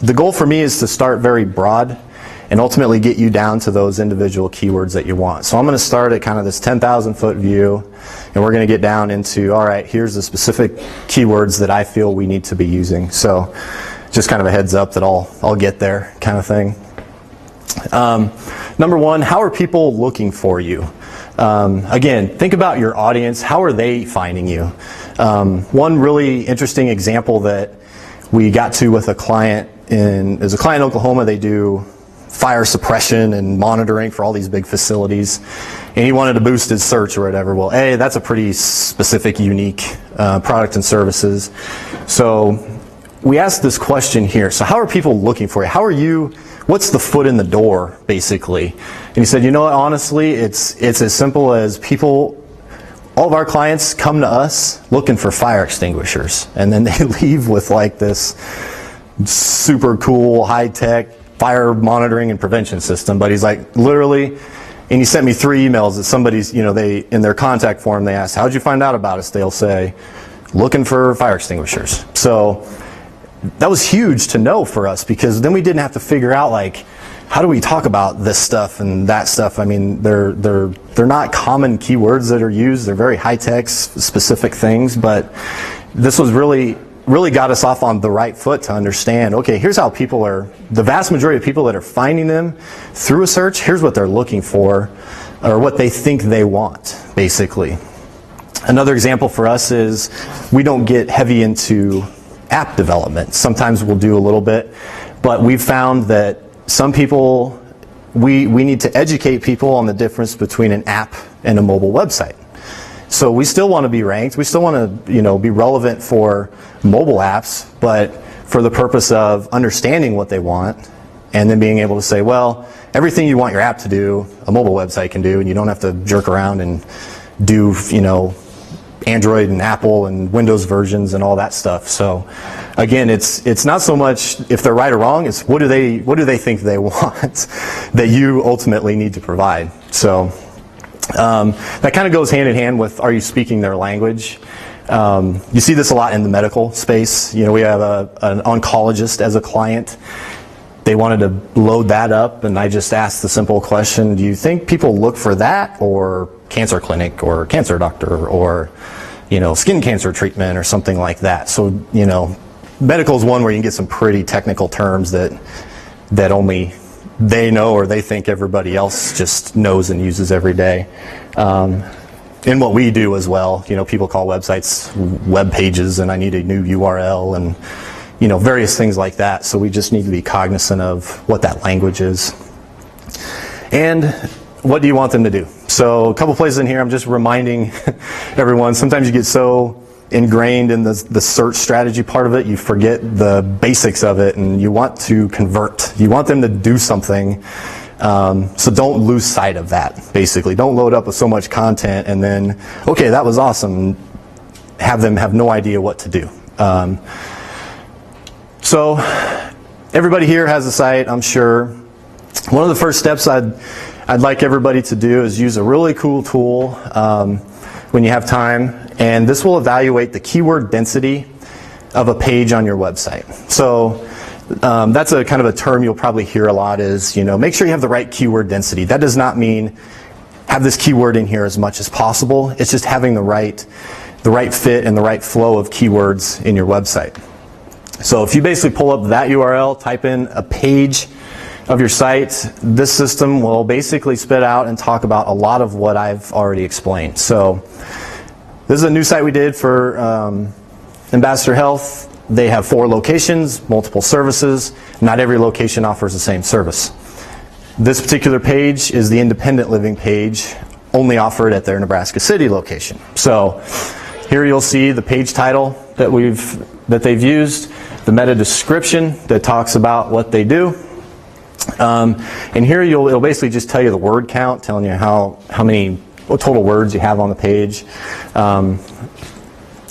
the goal for me is to start very broad and ultimately get you down to those individual keywords that you want. So I'm going to start at kind of this 10,000 foot view, and we're going to get down into, all right, here's the specific keywords that I feel we need to be using. So just kind of a heads up that I'll get there kind of thing. Number one, how are people looking for you? Again, think about your audience. How are they finding you? One really interesting example that we got to with a client there's a client in Oklahoma. They do fire suppression and monitoring for all these big facilities, and he wanted to boost his search or whatever. Well, that's a pretty specific, unique product and services. So we asked this question here. So how are people looking for you? What's the foot in the door, basically? And he said, what, honestly, it's as simple as all of our clients come to us looking for fire extinguishers, and then they leave with like this super cool, high-tech fire monitoring and prevention system. But he's like, literally, and he sent me 3 emails that somebody's, they in their contact form, they asked, how'd you find out about us? They'll say, looking for fire extinguishers. So that was huge to know for us, because then we didn't have to figure out, like, how do we talk about this stuff and that stuff? I mean, they're not common keywords that are used. They're very high-tech, specific things, but this was really got us off on the right foot to understand, okay, here's how the vast majority of people that are finding them through a search, here's what they're looking for, or what they think they want, basically. Another example for us is we don't get heavy into app development. Sometimes we'll do a little bit, but we've found that some people, we need to educate people on the difference between an app and a mobile website. So we still want to be ranked. We still want to, be relevant for mobile apps, but for the purpose of understanding what they want and then being able to say, well, everything you want your app to do, a mobile website can do, and you don't have to jerk around and do, Android and Apple and Windows versions and all that stuff. So again, it's not so much if they're right or wrong, it's what do they think they want that you ultimately need to provide. So that kind of goes hand in hand with, are you speaking their language? You see this a lot in the medical space. We have an oncologist as a client. They wanted to load that up, and I just asked the simple question, do you think people look for that, or cancer clinic or cancer doctor or, skin cancer treatment or something like that. So, medical is one where you can get some pretty technical terms that only they know or they think everybody else just knows and uses every day. And what we do as well, people call websites web pages, and I need a new URL and, various things like that. So we just need to be cognizant of what that language is. And what do you want them to do? So a couple places in here, I'm just reminding everyone, sometimes you get so ingrained in the search strategy part of it, you forget the basics of it, and you want to convert. You want them to do something. So don't lose sight of that, basically. Don't load up with so much content and then, okay, that was awesome, have them have no idea what to do. So everybody here has a site, I'm sure. One of the first steps I'd like everybody to do is use a really cool tool when you have time, and this will evaluate the keyword density of a page on your website. So that's a kind of a term you'll probably hear a lot is, make sure you have the right keyword density. That does not mean have this keyword in here as much as possible. It's just having the right fit and the right flow of keywords in your website. So if you basically pull up that URL, type in a page of your site, this system will basically spit out and talk about a lot of what I've already explained. So this is a new site we did for Ambassador Health. They have 4 locations, multiple services. Not every location offers the same service. This particular page is the independent living page, only offered at their Nebraska City location. So here you'll see the page title that they've used, the meta description that talks about what they do. And here it'll basically just tell you the word count, telling you what total words you have on the page.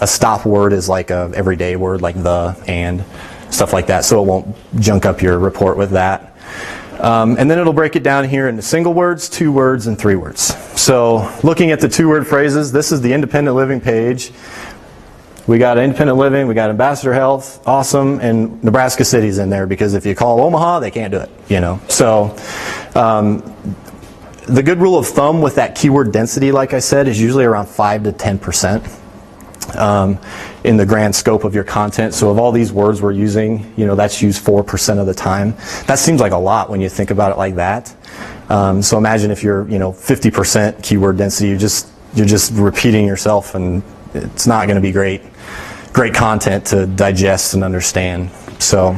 A stop word is like a everyday word, like the, and, stuff like that, so it won't junk up your report with that. And then it'll break it down here into single words, 2 words, and 3 words. So looking at the 2-word phrases, this is the independent living page. We got independent living, we got Ambassador Health, awesome, and Nebraska City's in there because if you call Omaha, they can't do it, So the good rule of thumb with that keyword density, like I said, is usually around 5 to 10%. In the grand scope of your content. So of all these words we're using, that's used 4% of the time. That seems like a lot when you think about it like that. So imagine if you're 50% keyword density, you're just repeating yourself, and it's not going to be great content to digest and understand. So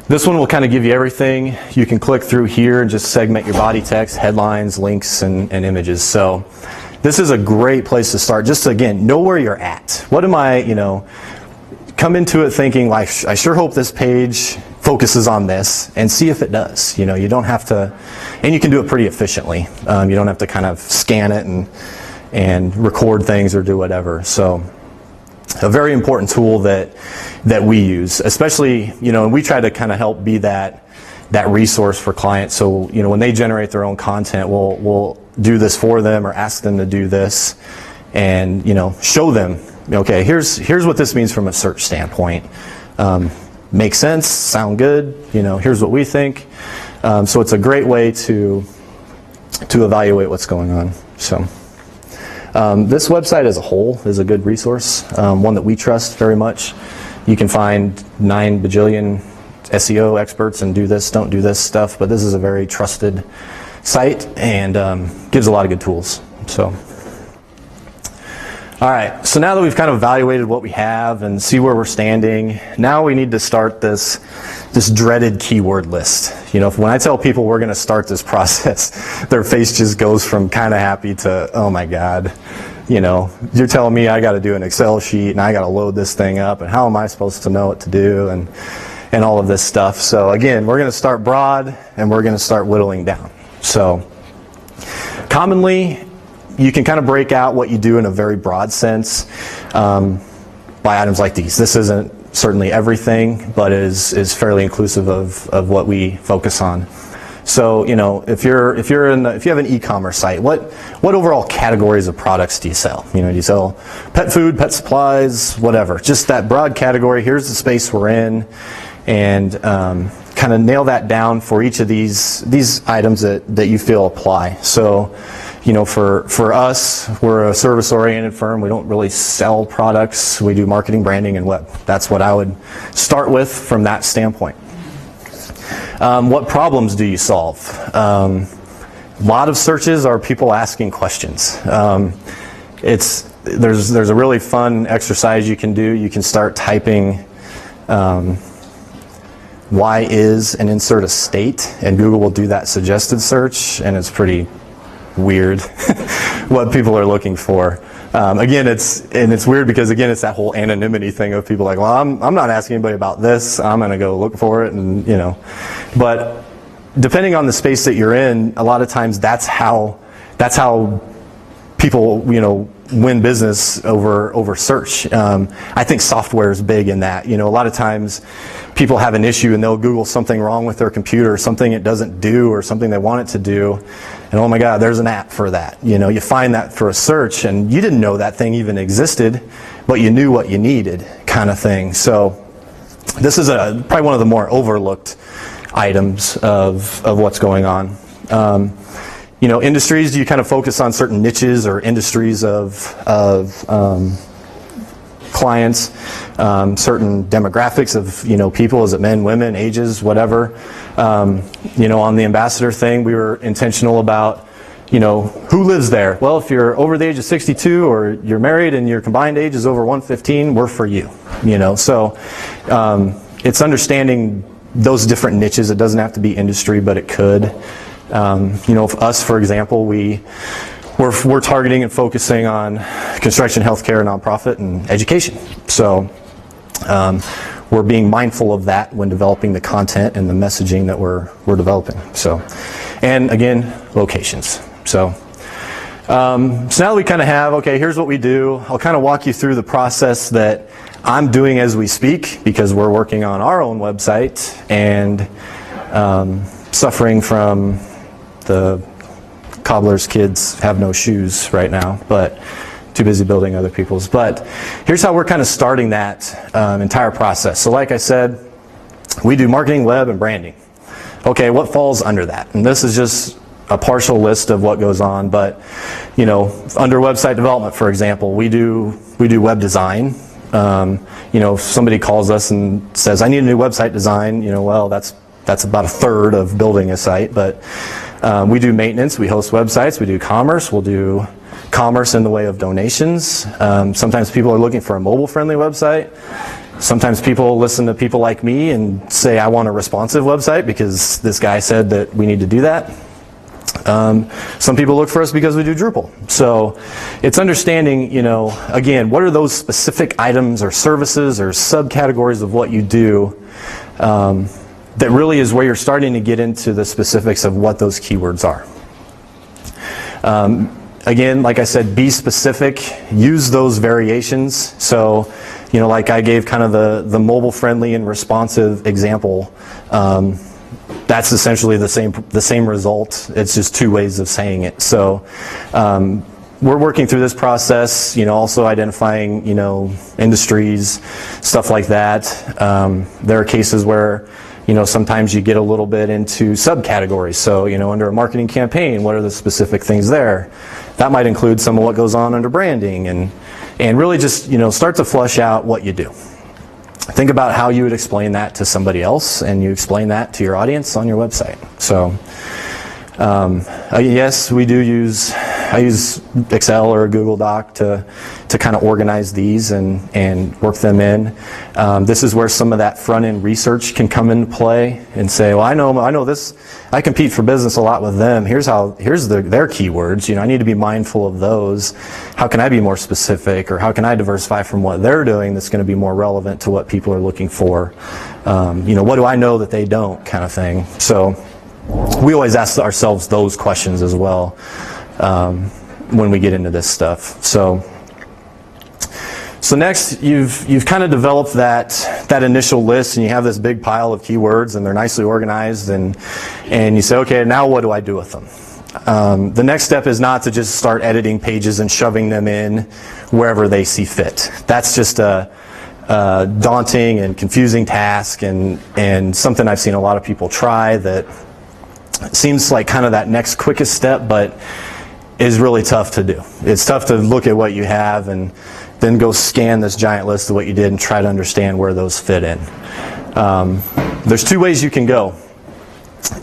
this one will kind of give you everything. You can click through here and just segment your body text, headlines, links, and images. So this is a great place to start. Just to, again, know where you're at. What am I, come into it thinking, like, I sure hope this page focuses on this, and see if it does. You don't have to, and you can do it pretty efficiently. You don't have to kind of scan it and record things or do whatever. So a very important tool that we use, especially, and we try to kind of help be that resource for clients. So, when they generate their own content, we'll do this for them or ask them to do this, and show them, okay, here's what this means from a search standpoint. Make sense, sound good, here's what we think. So it's a great way to evaluate what's going on. So this website as a whole is a good resource, one that we trust very much. You can find 9 bajillion SEO experts and do this, don't do this stuff, but this is a very trusted site and gives a lot of good tools. So, all right, so now that we've kind of evaluated what we have and see where we're standing, now we need to start this dreaded keyword list. When I tell people we're going to start this process, their face just goes from kind of happy to, oh my God, you're telling me I got to do an Excel sheet and I got to load this thing up, and how am I supposed to know what to do, and all of this stuff. So again, we're going to start broad and we're going to start whittling down. So commonly, you can kind of break out what you do in a very broad sense by items like these. This isn't certainly everything, but is fairly inclusive of what we focus on. So if you have an e-commerce site, what overall categories of products do you sell? Do you sell pet food, pet supplies, whatever? Just that broad category. Here's the space we're in, and kind of nail that down for each of these items that you feel apply. So for us, we're a service-oriented firm. We don't really sell products. We do marketing, branding, and web. That's what I would start with from that standpoint. What problems do you solve? A lot of searches are people asking questions. There's a really fun exercise you can do. You can start typing why is and insert a state, and Google will do that suggested search, and it's pretty weird what people are looking for. Again, it's weird because again, it's that whole anonymity thing of people like, well, I'm not asking anybody about this. I'm going to go look for it, and but depending on the space that you're in, a lot of times that's how people win business over search. I think software is big in that. A lot of times people have an issue and they'll Google something wrong with their computer, something it doesn't do or something they want it to do, and oh my God, there's an app for that. You find that for a search and you didn't know that thing even existed, but you knew what you needed, kind of thing. So this is probably one of the more overlooked items of what's going on. Industries, do you kind of focus on certain niches or industries of clients, certain demographics of people? Is it men, women, ages, whatever? On the ambassador thing, we were intentional about who lives there. Well, if you're over the age of 62 or you're married and your combined age is over 115, we're for you. So it's understanding those different niches. It doesn't have to be industry, but it could. For us, for example, we're targeting and focusing on construction, healthcare, nonprofit, and education. So we're being mindful of that when developing the content and the messaging that we're developing. So, and again, locations. So now that we kind of have, okay, here's what we do. I'll kind of walk you through the process that I'm doing as we speak, because we're working on our own website and suffering from the cobbler's kids have no shoes right now, but too busy building other people's. But here's how we're kind of starting that entire process. So like I said, we do marketing, web, and branding. Okay, what falls under that? And this is just a partial list of what goes on, but under website development, for example, we do web design. If somebody calls us and says, I need a new website design, well, that's about a third of building a site, but we do maintenance, we host websites, we do commerce, we'll do commerce in the way of donations. Sometimes people are looking for a mobile-friendly website. Sometimes people listen to people like me and say, I want a responsive website because this guy said that we need to do that. Some people look for us because we do Drupal. So it's understanding, again, what are those specific items or services or subcategories of what you do that really is where you're starting to get into the specifics of what those keywords are. Again, like I said, be specific, use those variations. So, like I gave kind of the mobile-friendly and responsive example. That's essentially the same result. It's just two ways of saying it. So we're working through this process, also identifying, industries, stuff like that. There are cases where, sometimes you get a little bit into subcategories. So, under a marketing campaign, what are the specific things there? That might include some of what goes on under branding and really just, start to flush out what you do. Think about how you would explain that to somebody else, and you explain that to your audience on your website. So, yes, I use Excel or a Google Doc to kind of organize these and work them in. This is where some of that front-end research can come into play and say, well, I know this. I compete for business a lot with them. Here's their keywords. I need to be mindful of those. How can I be more specific, or how can I diversify from what they're doing that's going to be more relevant to what people are looking for? What do I know that they don't, kind of thing. So we always ask ourselves those questions as well when we get into this stuff. So next, you've kind of developed that initial list, and you have this big pile of keywords, and they're nicely organized, and you say, okay, now what do I do with them? The next step is not to just start editing pages and shoving them in wherever they see fit. That's just a daunting and confusing task, and something I've seen a lot of people try that seems like kind of that next quickest step, but is really tough to do. It's tough to look at what you have and then go scan this giant list of what you did and try to understand where those fit in. There's two ways you can go.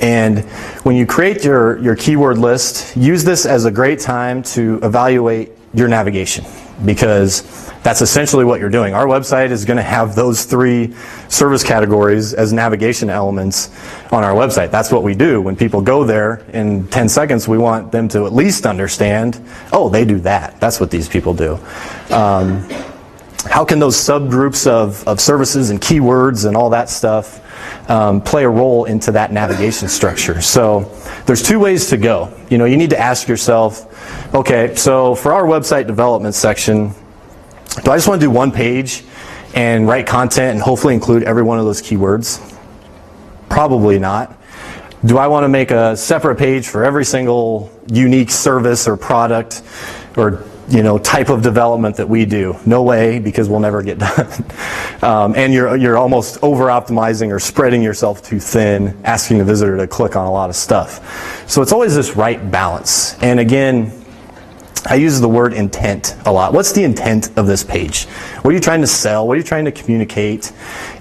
And when you create your keyword list, use this as a great time to evaluate your navigation, because that's essentially what you're doing. Our website is going to have those 3 service categories as navigation elements on our website. That's what we do. When people go there in 10 seconds, we want them to at least understand, oh, they do that. That's what these people do. How can those subgroups of services and keywords and all that stuff play a role into that navigation structure? So there's 2 ways to go. You need to ask yourself, okay, so for our website development section, do I just want to do one page and write content and hopefully include every one of those keywords? Probably not. Do I want to make a separate page for every single unique service or product or type of development that we do? No way, because we'll never get done. And you're almost over-optimizing or spreading yourself too thin, asking the visitor to click on a lot of stuff. So it's always this right balance. And again, I use the word intent a lot. What's the intent of this page? What are you trying to sell? What are you trying to communicate?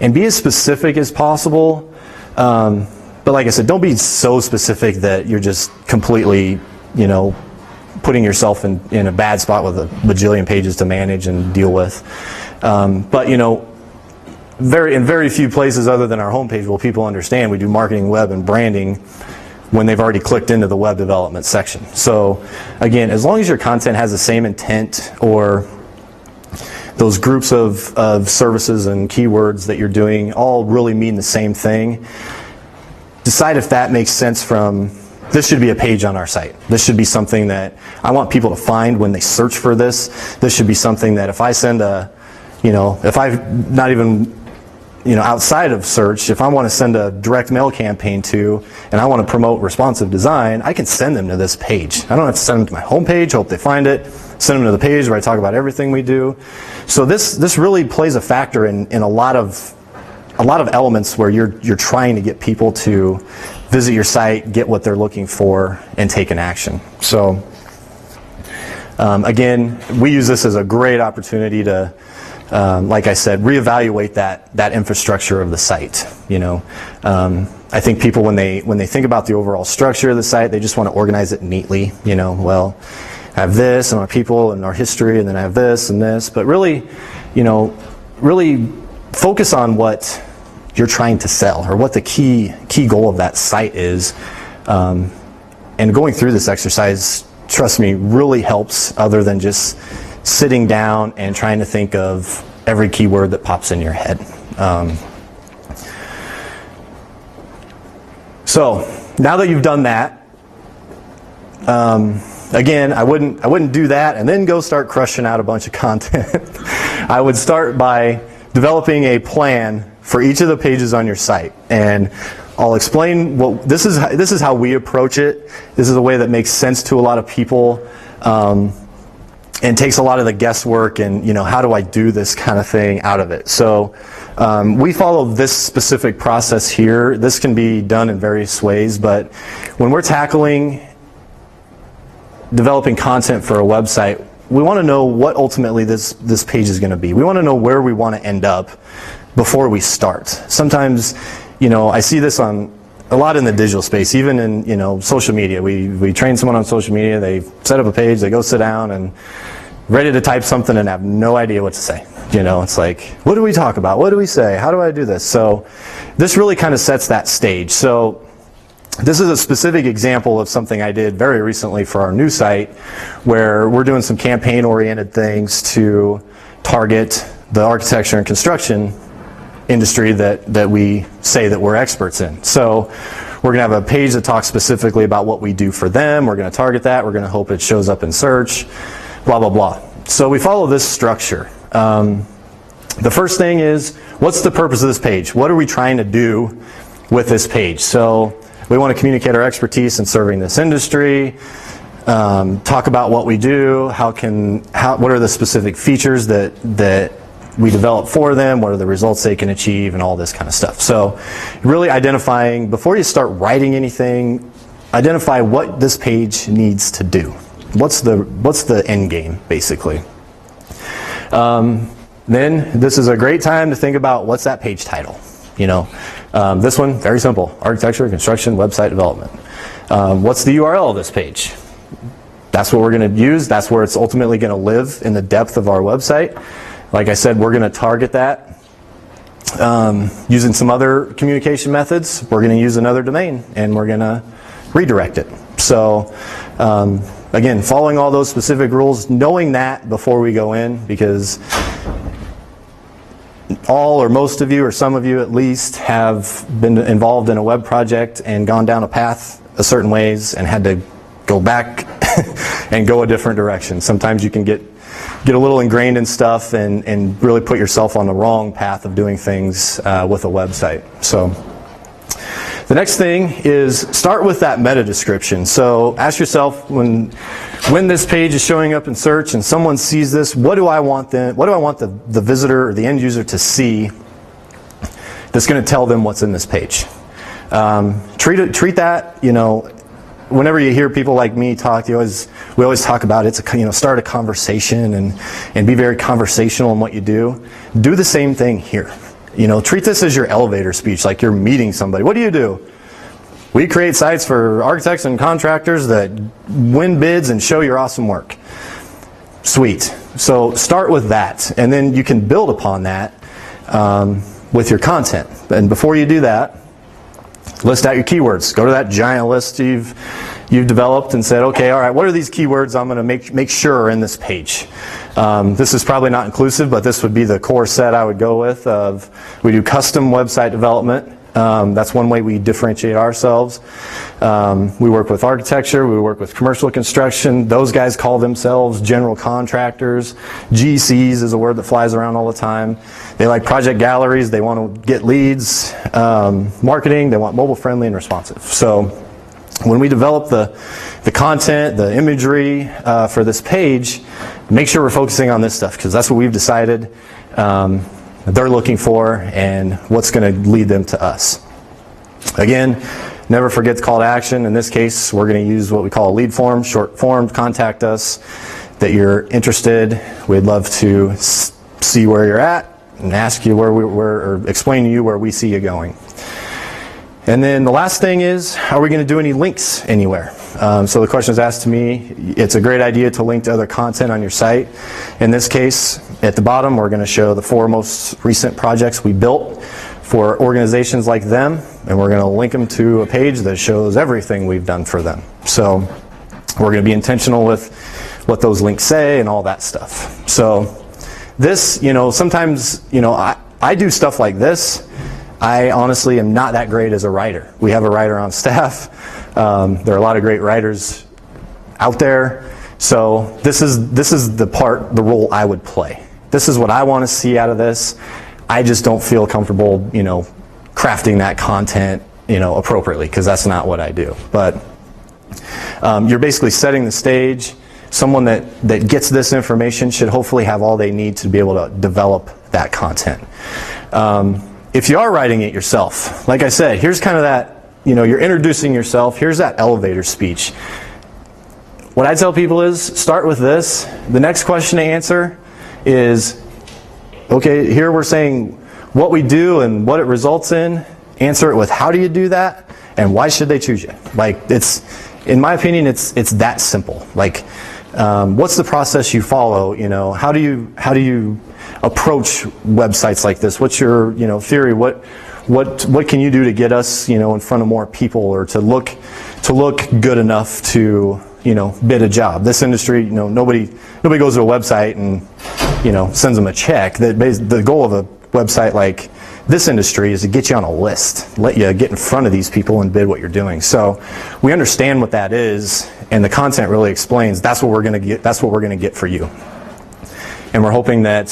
And be as specific as possible. But like I said, don't be so specific that you're just completely, putting yourself in a bad spot with a bajillion pages to manage and deal with. But in very few places other than our homepage will people understand we do marketing, web, and branding when they've already clicked into the web development section. So again, as long as your content has the same intent, or those groups of services and keywords that you're doing all really mean the same thing, decide if that makes sense from, this should be a page on our site. This should be something that I want people to find when they search for this. This should be something that if I send if I've not even, outside of search, if I want to send a direct mail campaign to, and I want to promote responsive design, I can send them to this page. I don't have to send them to my homepage, hope they find it, send them to the page where I talk about everything we do. So this really plays a factor in a lot of elements where you're trying to get people to visit your site, get what they're looking for, and take an action. So again, we use this as a great opportunity to, like I said, reevaluate that infrastructure of the site. I think people, when they think about the overall structure of the site, they just want to organize it neatly. Well, I have this and our people and our history, and then I have this and this. But really, really focus on what you're trying to sell, or what the key goal of that site is. And going through this exercise, trust me, really helps, other than just sitting down and trying to think of every keyword that pops in your head. So now that you've done that, again, I wouldn't do that and then go start crushing out a bunch of content. I would start by developing a plan for each of the pages on your site, and I'll explain this is how we approach it. This is a way that makes sense to a lot of people, and takes a lot of the guesswork and how do I do this kind of thing out of it. So we follow this specific process here. This can be done in various ways, but when we're tackling developing content for a website, we want to know what ultimately this page is going to be. We want to know where we want to end up before we start. Sometimes, I see this a lot in the digital space, even in social media. We train someone on social media, they set up a page, they go sit down and ready to type something and have no idea what to say. It's like, what do we talk about? What do we say? How do I do this? So this really kind of sets that stage. So this is a specific example of something I did very recently for our new site, where we're doing some campaign-oriented things to target the architecture and construction industry that we say that we're experts in. So we're going to have a page that talks specifically about what we do for them. We're going to target that. We're going to hope it shows up in search, blah, blah, blah. So we follow this structure. The first thing is, what's the purpose of this page? What are we trying to do with this page? So we want to communicate our expertise in serving this industry, talk about what we do, what are the specific features that we develop for them, what are the results they can achieve, and all this kind of stuff. So really identifying, before you start writing anything, identify what this page needs to do. what's the end game, basically. Then this is a great time to think about what's that page title. This one, very simple: architecture, construction, website development. What's the URL of this page? That's what we're going to use. That's where it's ultimately going to live in the depth of our website. Like I said, we're going to target that using some other communication methods. We're going to use another domain, and we're going to redirect it. So again, following all those specific rules, knowing that before we go in, because all or most of you, or some of you at least, have been involved in a web project and gone down a path a certain ways and had to go back and go a different direction. Sometimes you can get a little ingrained in stuff and really put yourself on the wrong path of doing things with a website. So the next thing is start with that meta description. So ask yourself, when this page is showing up in search and someone sees this, what do I want the visitor or the end user to see that's going to tell them what's in this page? Treat that, whenever you hear people like me talk, we always talk about start a conversation and be very conversational in what you do. Do the same thing here. Treat this as your elevator speech, like you're meeting somebody. What do? We create sites for architects and contractors that win bids and show your awesome work. Sweet. So start with that, and then you can build upon that with your content. And before you do that, list out your keywords. Go to that giant list you've developed and said, okay, all right, what are these keywords I'm going to make sure are in this page? This is probably not inclusive, but this would be the core set I would go with. We do custom website development. That's one way we differentiate ourselves. We work with architecture. We work with commercial construction. Those guys call themselves general contractors. GCs is a word that flies around all the time. They like project galleries. They want to get leads. Marketing. They want mobile friendly and responsive. So when we develop the content, the imagery for this page, make sure we're focusing on this stuff, because that's what we've decided they're looking for and what's going to lead them to us. Again, never forget the call to action. In this case, we're going to use what we call a lead form, short form. Contact us that you're interested. We'd love to see where you're at and ask you or explain to you where we see you going. And then the last thing is, are we going to do any links anywhere? So the question is asked to me. It's a great idea to link to other content on your site. In this case, at the bottom, we're going to show the 4 most recent projects we built for organizations like them, and we're going to link them to a page that shows everything we've done for them. So we're going to be intentional with what those links say and all that stuff. So this, sometimes, I do stuff like this. I honestly am not that great as a writer. We have a writer on staff. There are a lot of great writers out there. So this is the role I would play. This is what I want to see out of this. I just don't feel comfortable, crafting that content, appropriately, because that's not what I do. But you're basically setting the stage. Someone that gets this information should hopefully have all they need to be able to develop that content. If you are writing it yourself, like I said, here's kind of that, you're introducing yourself. Here's that elevator speech. What I tell people is, start with this. The next question to answer is, okay, here we're saying what we do and what it results in. Answer it with, how do you do that? And why should they choose you? In my opinion, it's that simple. What's the process you follow? How do you approach websites like this? What's your theory? What can you do to get us in front of more people, or to look good enough to bid a job? This industry, nobody goes to a website and sends them a check. The goal of a website like this industry is to get you on a list, let you get in front of these people and bid what you're doing. So we understand what that is, and the content really explains that's what we're going to get. That's what we're going to get for you. And we're hoping that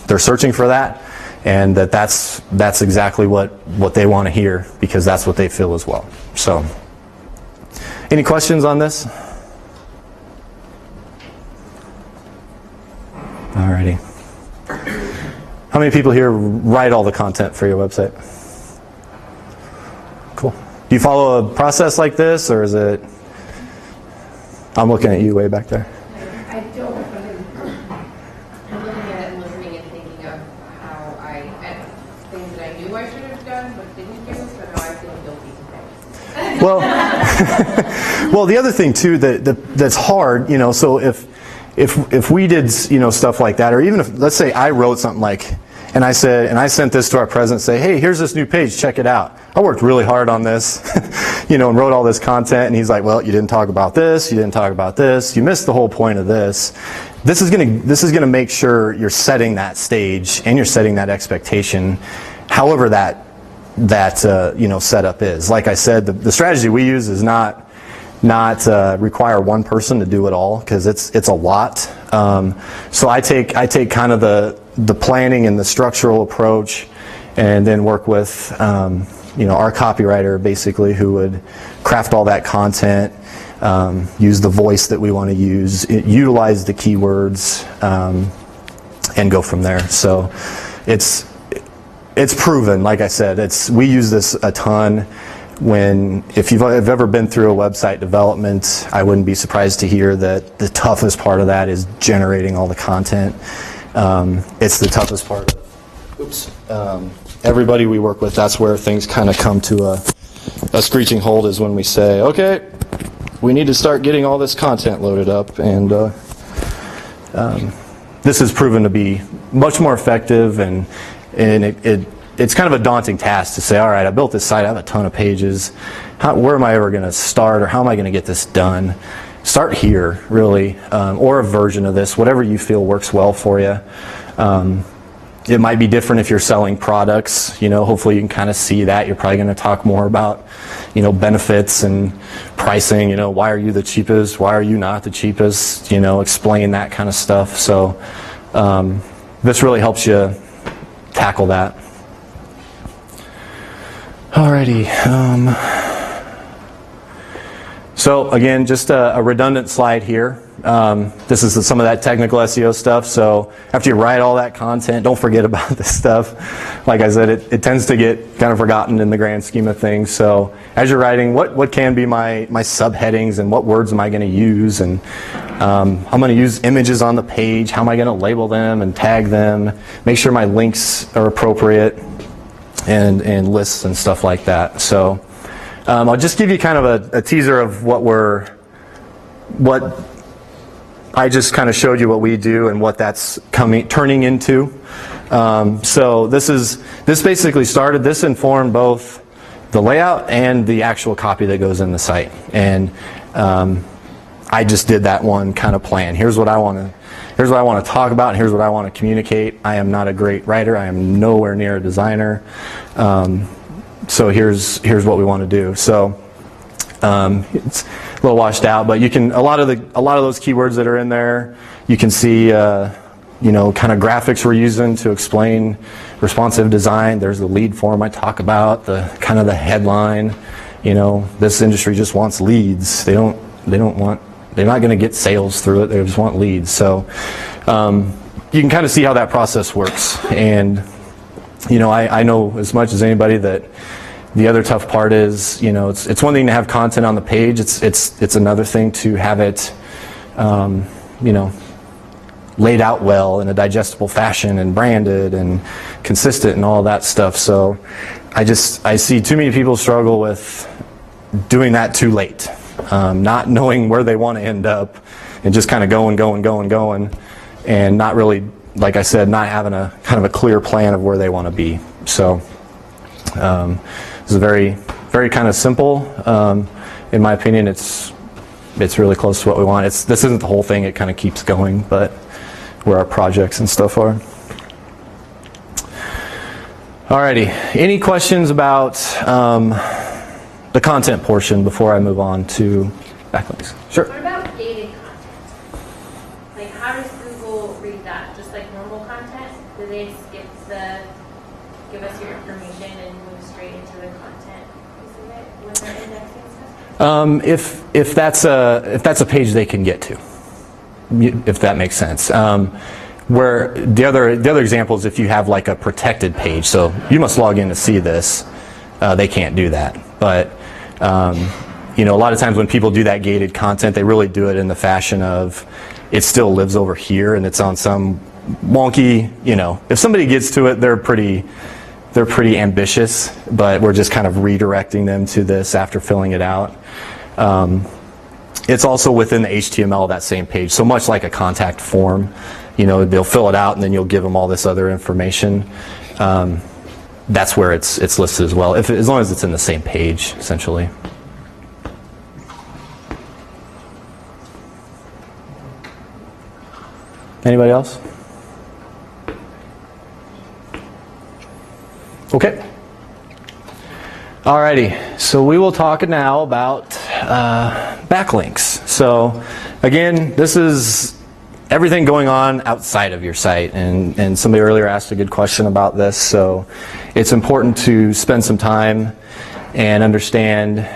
they're searching for that, and that's exactly what they want to hear, because that's what they feel as well. So, any questions on this? Alrighty. How many people here write all the content for your website? Cool. Do you follow a process like this, or is it I'm looking at you way back there. I don't, but I'm looking at it and listening and thinking of how things that I knew I should have done but didn't do, so now I feel guilty today. Well, well, the other thing too that's hard, so if we did, stuff like that, or even if, let's say I wrote something like, and I sent this to our president, say, hey, here's this new page, check it out. I worked really hard on this, and wrote all this content, and he's like, well, you didn't talk about this, you didn't talk about this, you missed the whole point of this. This is gonna make sure you're setting that stage and you're setting that expectation, however that setup is. Like I said, the strategy we use is not require one person to do it all, because it's a lot. So I take kind of the planning and the structural approach, and then work with our copywriter, basically, who would craft all that content, use the voice that we want to use, utilize the keywords, and go from there. So it's proven. Like I said, we use this a ton. If you've ever been through a website development, I wouldn't be surprised to hear that the toughest part of that is generating all the content. It's the toughest part. Everybody we work with, that's where things kind of come to a screeching halt, is when we say, okay, we need to start getting all this content loaded up, and this has proven to be much more effective, and it's kind of a daunting task to say, all right, I built this site, I have a ton of pages, where am I ever going to start, or how am I going to get this done? Start here, really, or a version of this, whatever you feel works well for you. It might be different if you're selling products. Hopefully you can kind of see that. You're probably going to talk more about, benefits and pricing. Why are you the cheapest? Why are you not the cheapest? Explain that kind of stuff. So this really helps you tackle that. Alrighty. So again, just a redundant slide here. This is some of that technical SEO stuff. So after you write all that content, don't forget about this stuff. Like I said, it tends to get kind of forgotten in the grand scheme of things. So as you're writing, what can be my subheadings, and what words am I going to use, and I'm going to use images on the page. How am I going to label them and tag them? Make sure my links are appropriate, and lists and stuff like that. So I'll just give you kind of a teaser of what I just kind of showed you what we do and what that's turning into. So this basically started. This informed both the layout and the actual copy that goes in the site. And I just did that one kind of plan. Here's what I want to talk about, and here's what I want to communicate. I am not a great writer. I am nowhere near a designer. So here's what we want to do. So it's a little washed out, but you can a lot of those keywords that are in there. You can see kind of graphics we're using to explain responsive design. There's the lead form I talk about, the kind of the headline. This industry just wants leads. They're not going to get sales through it. They just want leads. So you can kind of see how that process works. And I know as much as anybody that the other tough part is, it's one thing to have content on the page. It's another thing to have it, laid out well in a digestible fashion, and branded and consistent and all that stuff. So I see too many people struggle with doing that too late, not knowing where they want to end up, and just kind of going, and not really, like I said, not having a kind of a clear plan of where they want to be. So it's very, very kind of simple. In my opinion, it's really close to what we want. This isn't the whole thing. It kind of keeps going, but where our projects and stuff are. Alrighty. Any questions about the content portion before I move on to backlinks? Sure. What about gated content? Like, how does Google read that? Just like normal content? Do they give us your information and move straight into the content piece of it when they're indexing stuff? If that's a page they can get to, if that makes sense. Where the other example is if you have like a protected page, so you must log in to see this. They can't do that. But a lot of times when people do that gated content, they really do it in the fashion of it still lives over here and it's on some wonky, if somebody gets to it, they're pretty ambitious, but we're just kind of redirecting them to this after filling it out. It's also within the HTML of that same page, so much like a contact form. They'll fill it out and then you'll give them all this other information. That's where it's listed as well, as long as it's in the same page, essentially. Anybody else? Okay. Alrighty, so we will talk now about backlinks. So again, this is everything going on outside of your site, and somebody earlier asked a good question about this, so it's important to spend some time and understand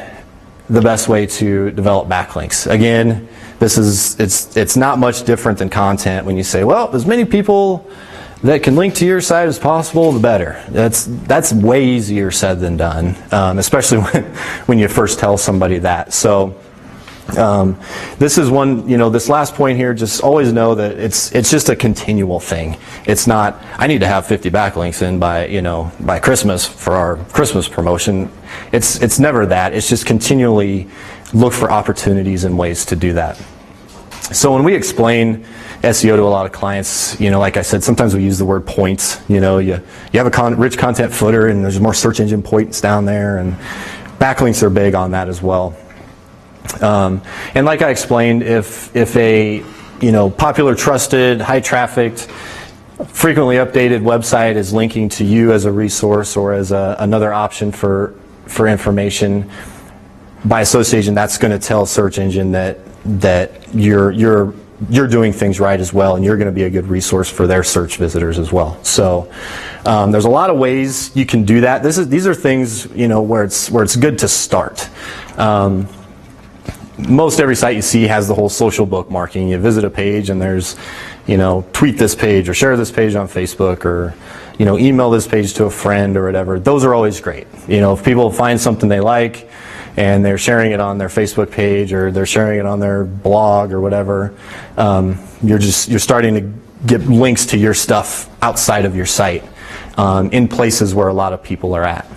the best way to develop backlinks. Again, it's not much different than content when you say, well, as many people that can link to your site as possible, the better. That's way easier said than done, especially when you first tell somebody that. So this is one, this last point here, just always know that it's just a continual thing. It's not, I need to have 50 backlinks in by Christmas for our Christmas promotion. It's never that. It's just continually look for opportunities and ways to do that. So when we explain SEO to a lot of clients, like I said, sometimes we use the word points. You have a rich content footer and there's more search engine points down there, and backlinks are big on that as well. And like I explained, if a popular, trusted, high trafficked, frequently updated website is linking to you as a resource or as another option for information, by association, that's going to tell a search engine that you're doing things right as well, and you're going to be a good resource for their search visitors as well. So there's a lot of ways you can do that. These are things where it's good to start. Most every site you see has the whole social bookmarking. You visit a page and there's tweet this page or share this page on Facebook or email this page to a friend or whatever. Those are always great. If people find something they like and they're sharing it on their Facebook page or they're sharing it on their blog or whatever, you're starting to get links to your stuff outside of your site in places where a lot of people are at.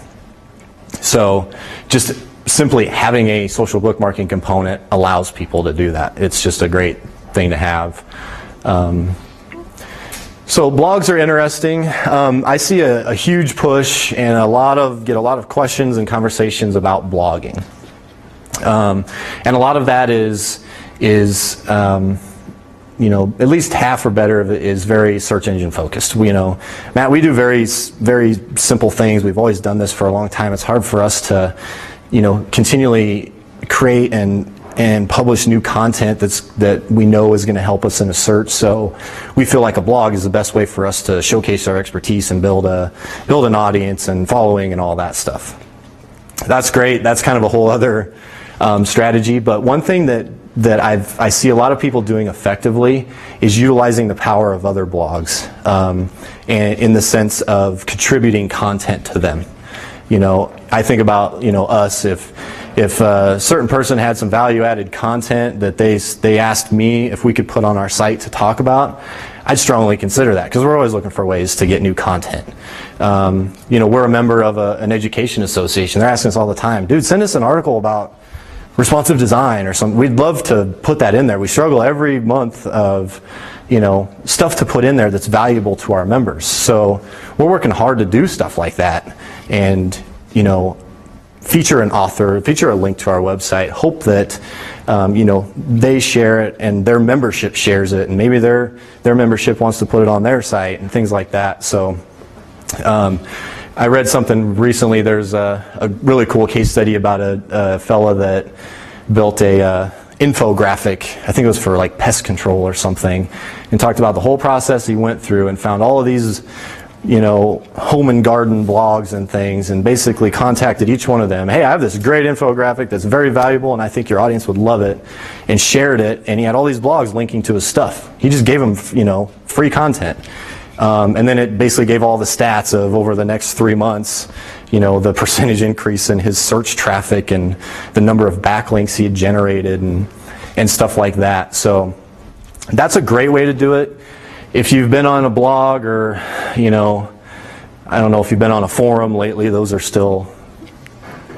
So just simply having a social bookmarking component allows people to do that. It's just a great thing to have. So blogs are interesting. I see a huge push and get a lot of questions and conversations about blogging. And a lot of that is at least half or better of it is very search engine focused. Matt, we do very, very simple things. We've always done this for a long time. It's hard for us to, continually create and publish new content that we know is going to help us in a search. So we feel like a blog is the best way for us to showcase our expertise and build an audience and following and all that stuff. That's great. That's kind of a whole other strategy. But one thing that I see a lot of people doing effectively is utilizing the power of other blogs, and in the sense of contributing content to them. I think about us, if a certain person had some value-added content that they asked me if we could put on our site to talk about, I'd strongly consider that, because we're always looking for ways to get new content. We're a member of an education association. They're asking us all the time, dude, send us an article about responsive design or something. We'd love to put that in there. We struggle every month of stuff to put in there that's valuable to our members. So we're working hard to do stuff like that, and feature an author, feature a link to our website, hope that they share it and their membership shares it, and maybe their membership wants to put it on their site and things like that. So I read something recently. There's a really cool case study about a fella that built a infographic, I think it was for like pest control or something, and talked about the whole process he went through and found all of these home and garden blogs and things, and basically contacted each one of them. Hey, I have this great infographic that's very valuable and I think your audience would love it, and shared it, and he had all these blogs linking to his stuff. He just gave them, free content. And then it basically gave all the stats of over the next 3 months, the percentage increase in his search traffic and the number of backlinks he had generated and stuff like that. So that's a great way to do it. If you've been on a blog or, I don't know if you've been on a forum lately, those are still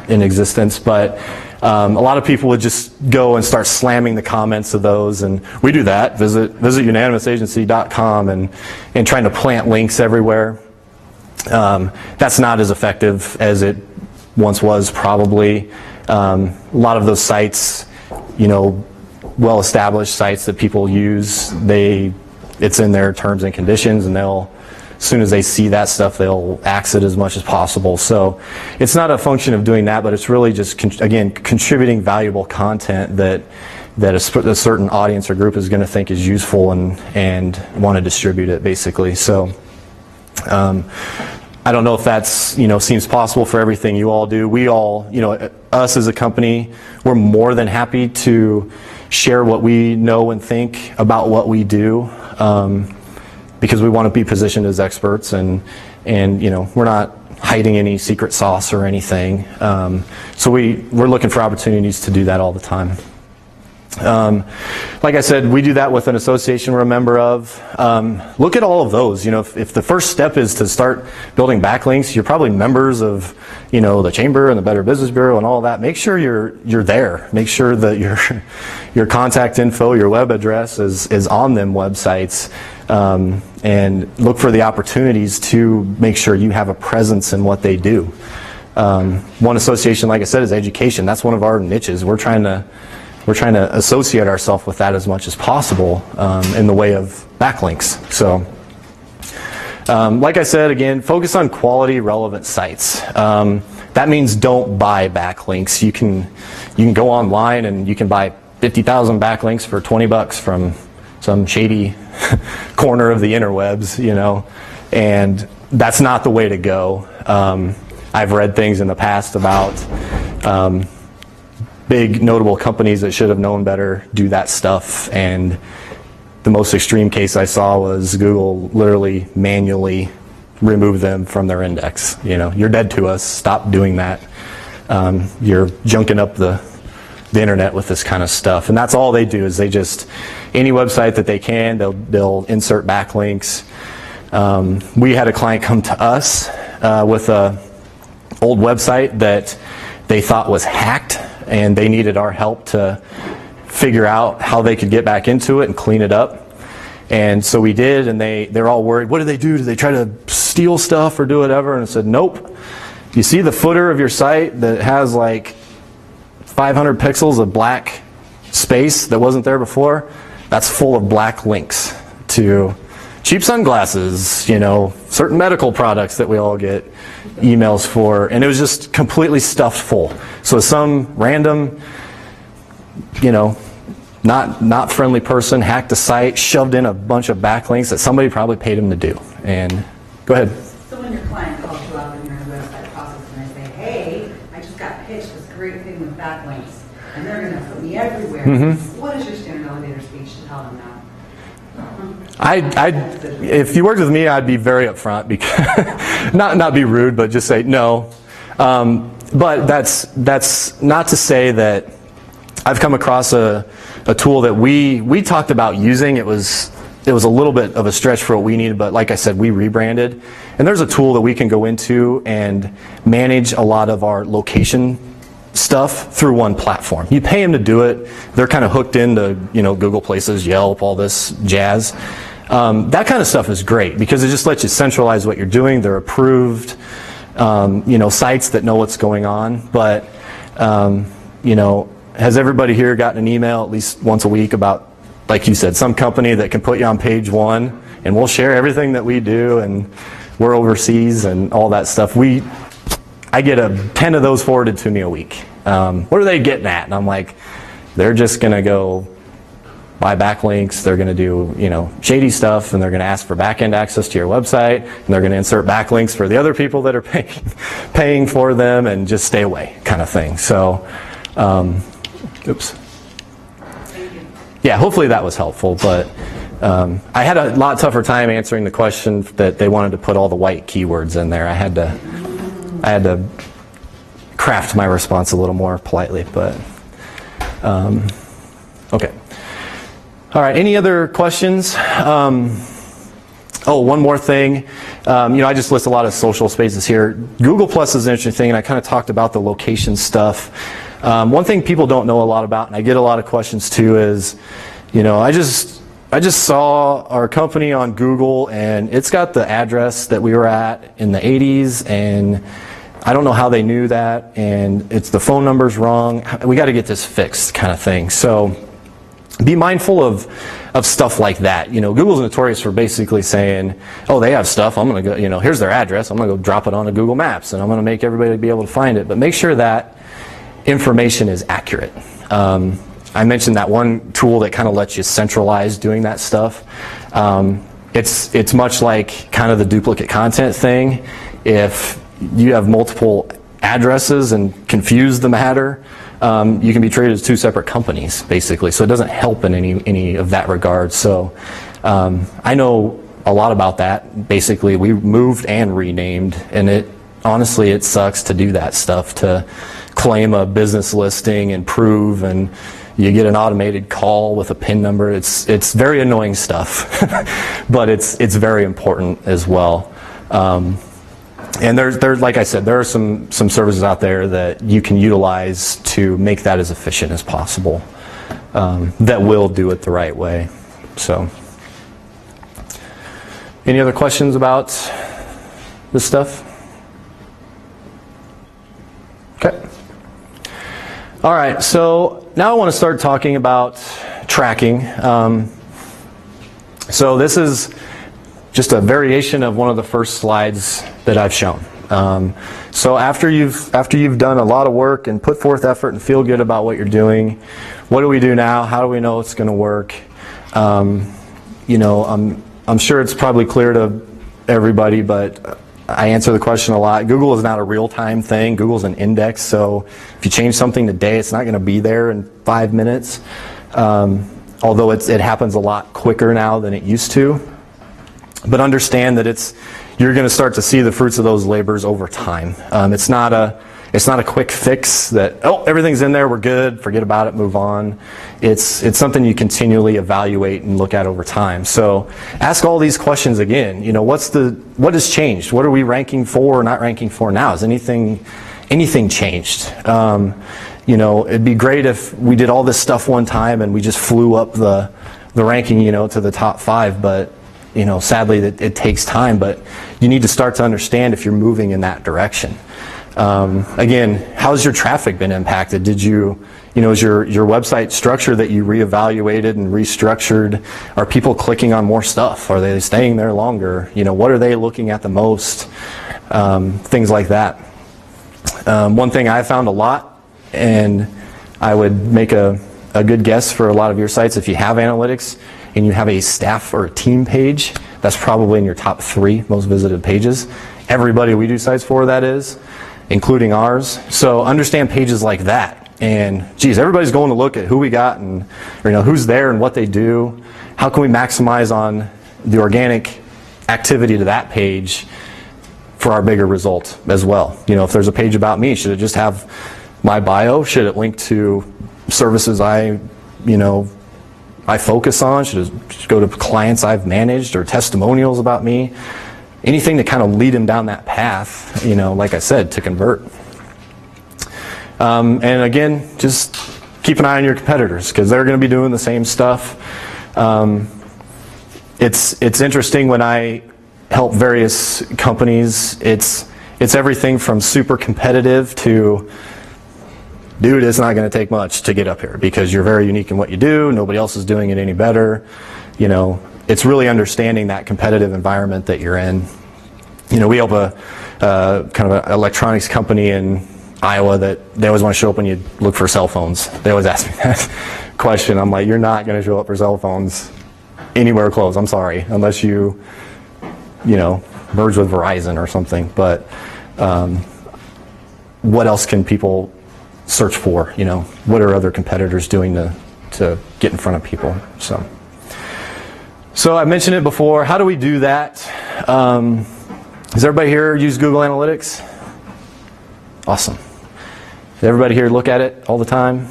in existence, but a lot of people would just go and start slamming the comments of those, and we do that. Visit unanimousagency.com and trying to plant links everywhere. That's not as effective as it once was, probably. A lot of those sites, well-established sites that people use, it's in their terms and conditions, and as soon as they see that stuff, they'll axe it as much as possible. So it's not a function of doing that, but it's really just, contributing valuable content that a certain audience or group is going to think is useful and want to distribute it, basically. So I don't know if that's, seems possible for everything you all do. We all, us as a company, we're more than happy to share what we know and think about what we do. Because we want to be positioned as experts, and we're not hiding any secret sauce or anything. So we're looking for opportunities to do that all the time. Like I said, we do that with an association we're a member of. Look at all of those. If the first step is to start building backlinks, you're probably members of, the Chamber and the Better Business Bureau and all of that. Make sure you're there. Make sure that your contact info, your web address is on them websites. And look for the opportunities to make sure you have a presence in what they do. One association, like I said, is education. That's one of our niches. We're trying to associate ourselves with that as much as possible in the way of backlinks. So, like I said, again, focus on quality, relevant sites. That means don't buy backlinks. You can go online and you can buy 50,000 backlinks for $20 from some shady corner of the interwebs, and that's not the way to go. I've read things in the past about big notable companies that should have known better do that stuff, and the most extreme case I saw was Google literally manually removed them from their index. You're dead to us. Stop doing that. You're junking up the internet with this kind of stuff, and that's all they do. Is they just, any website that they can, they'll insert backlinks. We had a client come to us with a old website that they thought was hacked, and they needed our help to figure out how they could get back into it and clean it up. And so we did, and they're all worried. What do they do? Do they try to steal stuff or do whatever? And I said, nope. You see the footer of your site that has like 500 pixels of black space that wasn't there before? That's full of black links to cheap sunglasses, certain medical products that we all get emails for, and it was just completely stuffed full. So some random, not friendly person hacked the site, shoved in a bunch of backlinks that somebody probably paid him to do. And go ahead. So when your client calls you up in your website process and they say, hey, I just got pitched this great thing with backlinks, and they're going to put me everywhere. Mm-hmm. What is your standard elevator speech to tell them now? If you worked with me, I'd be very upfront, because not be rude, but just say no. But that's not to say that I've come across a tool that we talked about using. It was a little bit of a stretch for what we needed, but like I said, we rebranded. And there's a tool that we can go into and manage a lot of our location stuff through one platform. You pay them to do it. They're kind of hooked into Google Places, Yelp, all this jazz. That kind of stuff is great because it just lets you centralize what you're doing. They're approved, sites that know what's going on. But has everybody here gotten an email at least once a week about, like you said, some company that can put you on page one and we'll share everything that we do and we're overseas and all that stuff? I get 10 of those forwarded to me a week. What are they getting at? And I'm like, they're just going to go buy backlinks. They're going to do, shady stuff, and they're going to ask for back-end access to your website, and they're going to insert backlinks for the other people that are paying for them, and just stay away, kind of thing. So, oops. Yeah, hopefully that was helpful. But I had a lot tougher time answering the question that they wanted to put all the white keywords in there. I had to craft my response a little more politely, but okay. All right, any other questions? Oh, one more thing. I just list a lot of social spaces here. Google Plus is an interesting thing, and I kind of talked about the location stuff. One thing people don't know a lot about, and I get a lot of questions too, is, I just saw our company on Google, and it's got the address that we were at in the 80s, and I don't know how they knew that, and the phone number's wrong. We got to get this fixed, kind of thing. So be mindful of stuff like that. Google's notorious for basically saying, oh, they have stuff, I'm going to go, here's their address, I'm going to go drop it onto Google Maps, and I'm going to make everybody be able to find it. But make sure that information is accurate. I mentioned that one tool that kind of lets you centralize doing that stuff. It's much like kind of the duplicate content thing. If you have multiple addresses and confuse the matter, you can be treated as two separate companies, basically. So it doesn't help in any of that regard. So I know a lot about that. Basically, we moved and renamed, and honestly, it sucks to do that stuff, to claim a business listing and prove, and you get an automated call with a PIN number. It's very annoying stuff, but it's very important as well. And there's like I said, there are some services out there that you can utilize to make that as efficient as possible, that will do it the right way. So, any other questions about this stuff? Okay. All right, so now I want to start talking about tracking. So this is just a variation of one of the first slides that I've shown. So after you've done a lot of work and put forth effort and feel good about what you're doing, what do we do now? How do we know it's going to work? I'm sure it's probably clear to everybody, but I answer the question a lot. Google is not a real-time thing. Google's an index, so if you change something today, it's not going to be there in 5 minutes. Although it happens a lot quicker now than it used to. But understand that you're going to start to see the fruits of those labors over time. It's not a quick fix that, oh, everything's in there, we're good, forget about it, move on. It's something you continually evaluate and look at over time. So ask all these questions again. What has changed? What are we ranking for or not ranking for now? Has anything changed? It'd be great if we did all this stuff one time and we just flew up the ranking, to the top 5, but sadly it takes time, but you need to start to understand if you're moving in that direction. Again, how's your traffic been impacted? Is your website structure that you reevaluated and restructured, are people clicking on more stuff? Are they staying there longer? What are they looking at the most? Things like that. One thing I found a lot, and I would make a good guess for a lot of your sites, if you have analytics and you have a staff or a team page, that's probably in your top 3 most visited pages. Everybody we do sites for, that is, including ours. So understand pages like that. And geez, everybody's going to look at who we got and who's there and what they do. How can we maximize on the organic activity to that page for our bigger result as well? If there's a page about me, should it just have my bio? Should it link to services I focus on? Should it go to clients I've managed or testimonials about me? Anything to kind of lead them down that path, like I said, to convert. And again, just keep an eye on your competitors, because they're going to be doing the same stuff. It's interesting when I help various companies, it's everything from super competitive to, dude, it's not going to take much to get up here because you're very unique in what you do. Nobody else is doing it any better. It's really understanding that competitive environment that you're in. We help a kind of an electronics company in Iowa that they always want to show up when you look for cell phones. They always ask me that question. I'm like, you're not going to show up for cell phones anywhere close. I'm sorry, unless you merge with Verizon or something. But what else can people search for? What are other competitors doing to get in front of people? So I mentioned it before. How do we do that? Does everybody here use Google Analytics? Awesome. Does everybody here look at it all the time?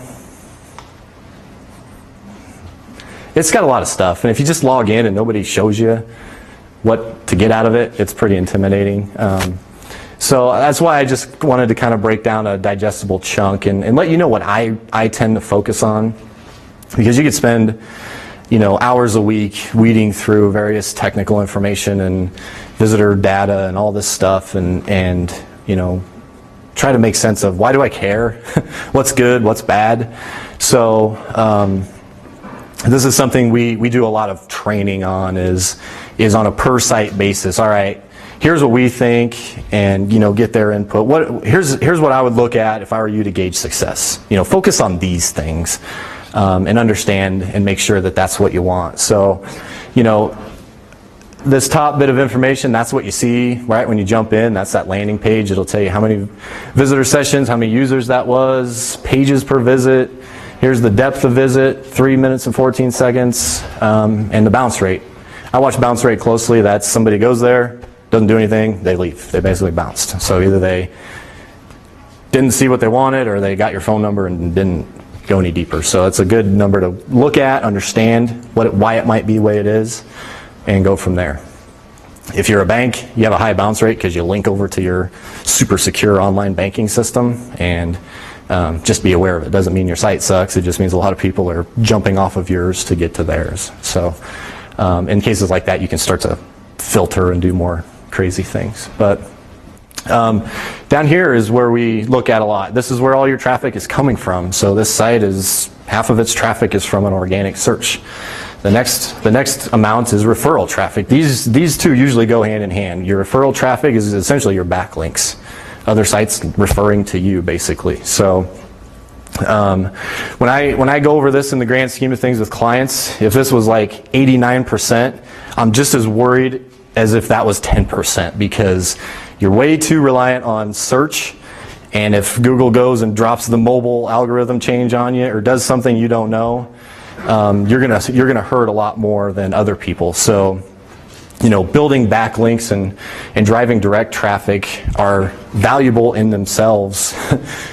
It's got a lot of stuff, and if you just log in and nobody shows you what to get out of it, it's pretty intimidating. So that's why I just wanted to kind of break down a digestible chunk and let you know what I tend to focus on, because you could spend hours a week weeding through various technical information and visitor data and all this stuff and try to make sense of why do I care, what's good, what's bad. So this is something we do a lot of training on is on a per site basis. All right, here's what we think, and get their input. Here's what I would look at if I were you to gauge success. Focus on these things and understand and make sure that that's what you want. So this top bit of information, that's what you see right when you jump in. That's that landing page. It'll tell you how many visitor sessions, how many users that was, pages per visit. Here's the depth of visit, 3 minutes and 14 seconds, and the bounce rate. I watch bounce rate closely. That's somebody goes there, doesn't do anything, they leave. They basically bounced. So either they didn't see what they wanted or they got your phone number and didn't go any deeper. So it's a good number to look at, understand why it might be the way it is, and go from there. If you're a bank, you have a high bounce rate because you link over to your super secure online banking system, and just be aware of it. It doesn't mean your site sucks. It just means a lot of people are jumping off of yours to get to theirs. So in cases like that, you can start to filter and do more crazy things. But down here is where we look at a lot. This is where all your traffic is coming from. So this site is, half of its traffic is from an organic search. The next amount is referral traffic. These two usually go hand in hand. Your referral traffic is essentially your backlinks. Other sites referring to you, basically. So when I go over this in the grand scheme of things with clients, if this was like 89%, I'm just as worried as if that was 10%, because you're way too reliant on search, and if Google goes and drops the mobile algorithm change on you or does something you don't know, you're gonna hurt a lot more than other people. So building backlinks and driving direct traffic are valuable in themselves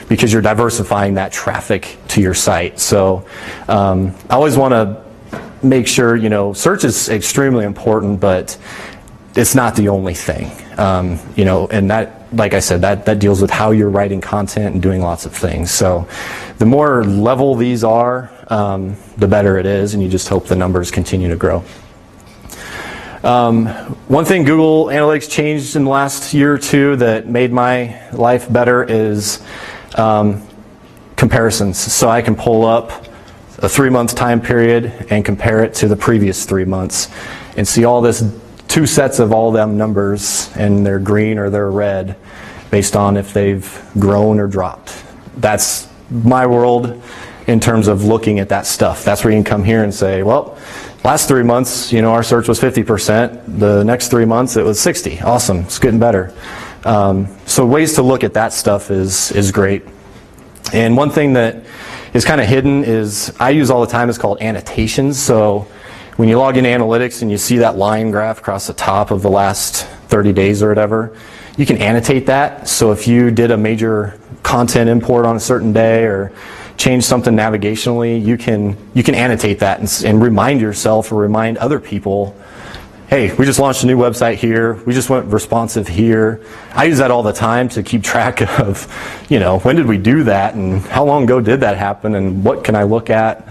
because you're diversifying that traffic to your site. So I always want to make sure, search is extremely important, but it's not the only thing. And that, like I said, that deals with how you're writing content and doing lots of things. So the more level these are, the better it is, and you just hope the numbers continue to grow. One thing Google Analytics changed in the last year or two that made my life better is comparisons. So I can pull up a 3-month time period and compare it to the previous 3 months and see all this, 2 sets of all them numbers, and they're green or they're red based on if they've grown or dropped. That's my world in terms of looking at that stuff. That's where you can come here and say, well, last 3 months, our search was 50%. The next 3 months, it was 60. Awesome, it's getting better. So ways to look at that stuff is great. And one thing that is kind of hidden is I use all the time is called annotations. So when you log into analytics and you see that line graph across the top of the last 30 days or whatever, you can annotate that. So if you did a major content import on a certain day or change something navigationally, you can annotate that and remind yourself or remind other people, hey, we just launched a new website here, we just went responsive here. I use that all the time to keep track of, when did we do that and how long ago did that happen and what can I look at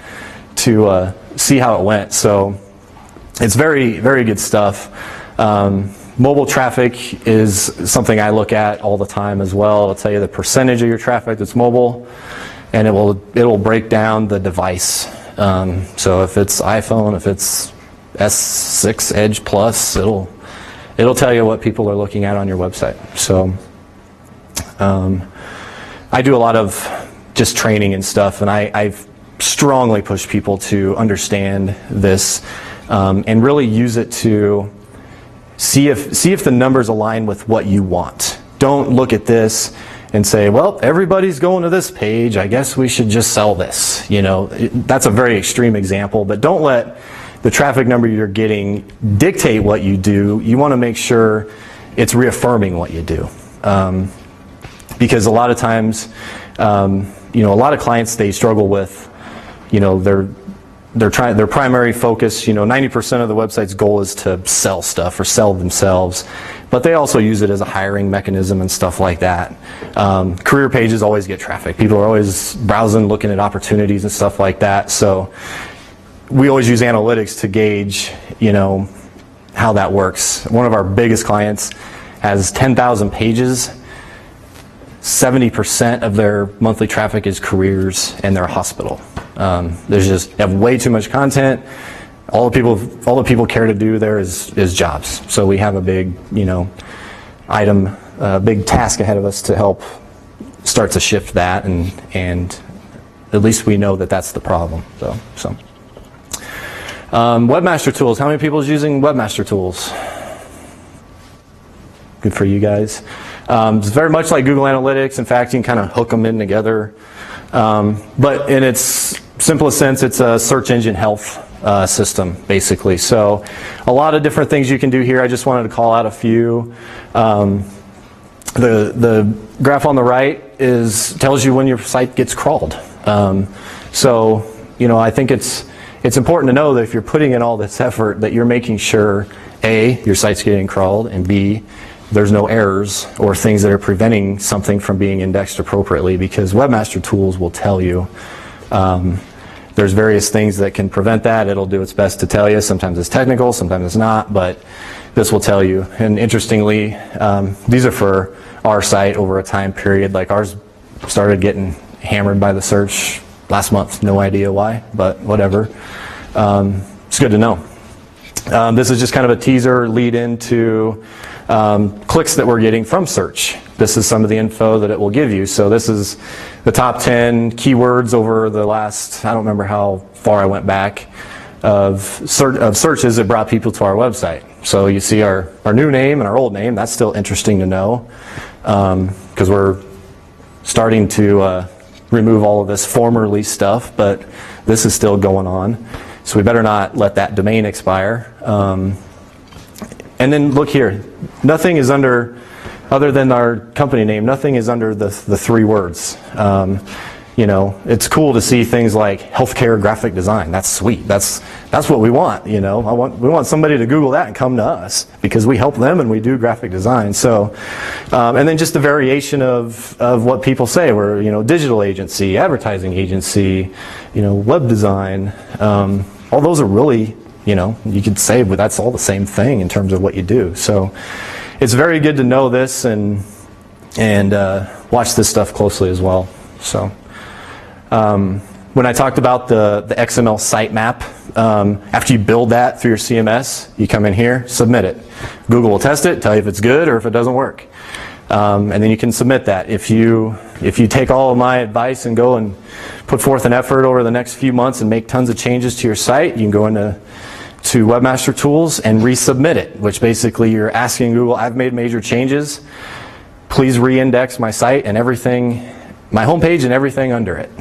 to see how it went. So it's very, very good stuff. Mobile traffic is something I look at all the time as well. It'll tell you the percentage of your traffic that's mobile, and it will break down the device. So if it's iPhone, if it's S6 Edge Plus, it'll tell you what people are looking at on your website. So I do a lot of just training and stuff, and I've strongly push people to understand this and really use it to see if the numbers align with what you want. Don't look at this and say, well, everybody's going to this page, I guess we should just sell this. That's a very extreme example, but don't let the traffic number you're getting dictate what you do, you want to make sure it's reaffirming what you do. Because a lot of times, a lot of clients, they struggle with, their primary focus, 90% of the website's goal is to sell stuff or sell themselves, but they also use it as a hiring mechanism and stuff like that. Career pages always get traffic. People are always browsing, looking at opportunities and stuff like that. So we always use analytics to gauge, how that works. One of our biggest clients has 10,000 pages. 70% of their monthly traffic is careers, and they're a hospital. There's just have way too much content. All the people care to do there is jobs. So we have a big, big task ahead of us to help start to shift that, and at least we know that that's the problem. So. Webmaster Tools. How many people is using Webmaster Tools? Good for you guys. It's very much like Google Analytics. In fact, you can kind of hook them in together. But in its simplest sense, it's a search engine health system, basically. So a lot of different things you can do here. I just wanted to call out a few. The graph on the right tells you when your site gets crawled. I think it's important to know that if you're putting in all this effort, that you're making sure, A, your site's getting crawled, and B, there's no errors or things that are preventing something from being indexed appropriately, because Webmaster Tools will tell you. There's various things that can prevent that. It'll do its best to tell you. Sometimes it's technical, sometimes it's not, but this will tell you. And interestingly, these are for our site over a time period. Like ours started getting hammered by the search last month. No idea why, but whatever. It's good to know. This is just kind of a teaser lead into clicks that we're getting from search. This is some of the info that it will give you. So this is the top 10 keywords over the last, I don't remember how far I went back, of searches that brought people to our website. So you see our new name and our old name. That's still interesting to know, because we're starting to remove all of this formerly stuff, but this is still going on. So we better not let that domain expire. And then look here, nothing is under, other than our company name, nothing is under the 3 words. It's cool to see things like healthcare graphic design. That's sweet. That's what we want. We want somebody to Google that and come to us, because we help them and we do graphic design. So, and then just the variation of what people say. We're digital agency, advertising agency, web design. All those are really, you could say, but that's all the same thing in terms of what you do. So it's very good to know this and watch this stuff closely as well. So when I talked about the XML sitemap, after you build that through your CMS, you come in here, submit it. Google will test it, tell you if it's good or if it doesn't work. And then you can submit that. If you take all of my advice and go and put forth an effort over the next few months and make tons of changes to your site, you can go into Webmaster Tools and resubmit it, which basically you're asking Google, I've made major changes, please re-index my site and everything, my homepage and everything under it.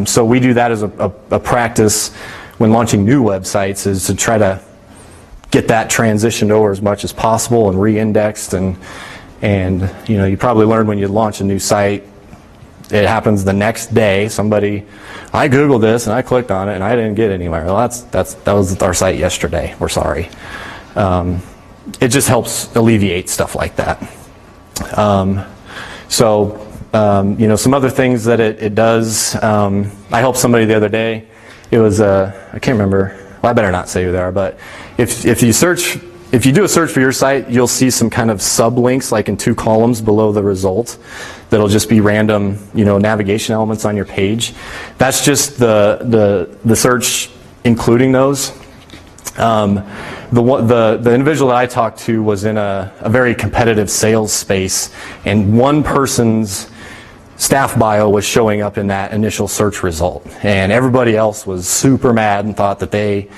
So we do that as a practice when launching new websites, is to try to get that transitioned over as much as possible and re-indexed. And you probably learned when you launch a new site, it happens the next day. I Googled this and I clicked on it and I didn't get anywhere. Well, that was our site yesterday. We're sorry. It just helps alleviate stuff like that. Some other things that it does. I helped somebody the other day. It was I can't remember. Well, I better not say who they are. But if you do a search for your site, you'll see some kind of sublinks, like in 2 columns below the result, that'll just be random, navigation elements on your page. That's just the search including those. The individual that I talked to was in a very competitive sales space, and one person's staff bio was showing up in that initial search result, and everybody else was super mad and thought that they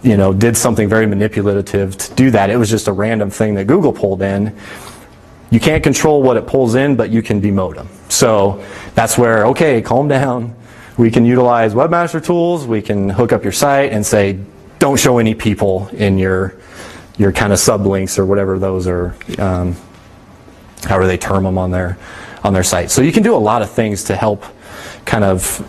did something very manipulative to do that. It was just a random thing that Google pulled in. You can't control what it pulls in, but you can demote them. So that's where, okay, calm down. We can utilize Webmaster Tools. We can hook up your site and say, don't show any people in your kind of sublinks or whatever those are, however they term them on their site. So you can do a lot of things to help kind of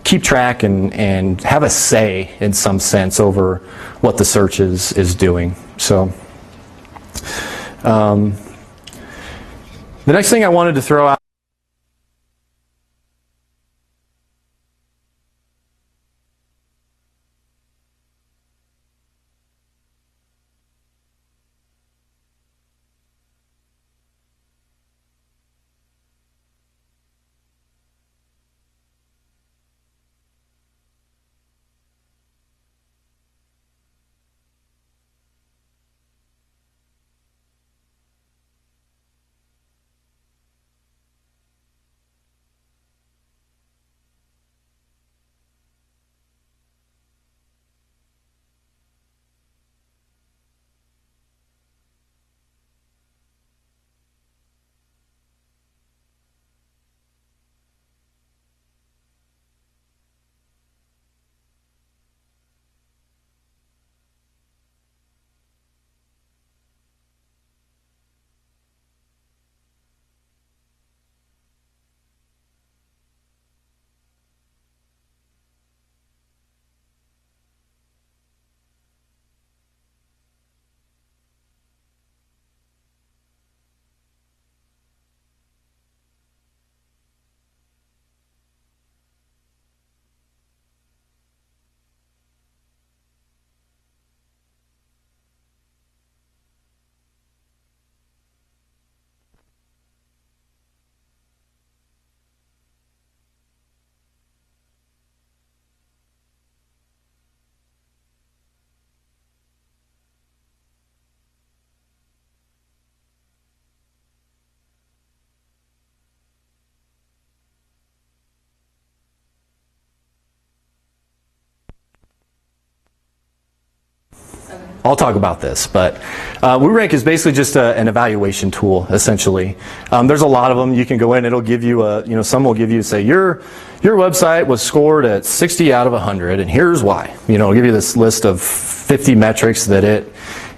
keep track and have a say in some sense over what the search is doing. So the next thing I wanted to throw out I'll talk about this, but WooRank is basically just an evaluation tool, essentially. There's a lot of them. You can go in, it'll give you some will give you, say, your website was scored at 60 out of 100, and here's why. It'll give you this list of 50 metrics that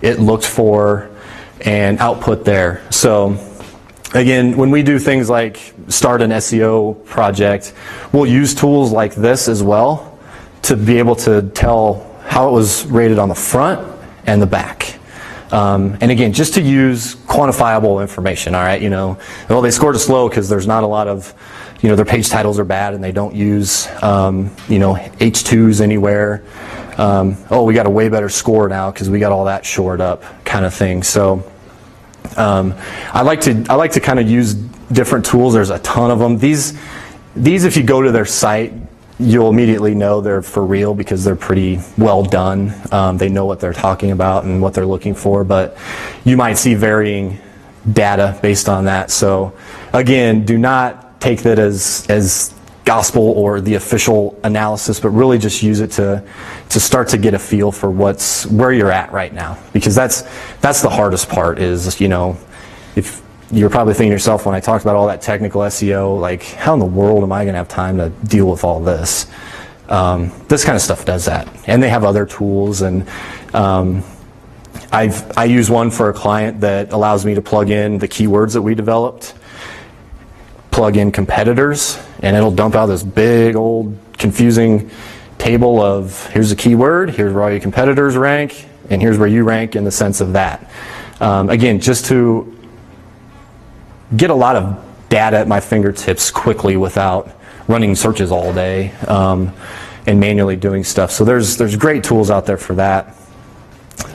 it looked for and output there. So again, when we do things like start an SEO project, we'll use tools like this as well to be able to tell how it was rated on the front and the back. And again, just to use quantifiable information, all right? Well, they scored us low because there's not a lot of, their page titles are bad and they don't use, H2s anywhere. Oh, we got a way better score now because we got all that shored up, kind of thing. So I like to kind of use different tools. There's a ton of them. These, if you go to their site, you'll immediately know they're for real because they're pretty well done. They know what they're talking about and what they're looking for, but you might see varying data based on that. So again, do not take that as gospel or the official analysis, but really just use it to start to get a feel for where you're at right now, because that's the hardest part is, if you're probably thinking to yourself, when I talked about all that technical SEO, like, how in the world am I going to have time to deal with all this? This kind of stuff does that. And they have other tools. And I use one for a client that allows me to plug in the keywords that we developed, plug in competitors, and it'll dump out this big old confusing table of here's a keyword, here's where all your competitors rank, and here's where you rank in the sense of that. Again, just to get a lot of data at my fingertips quickly without running searches all day and manually doing stuff. So there's great tools out there for that.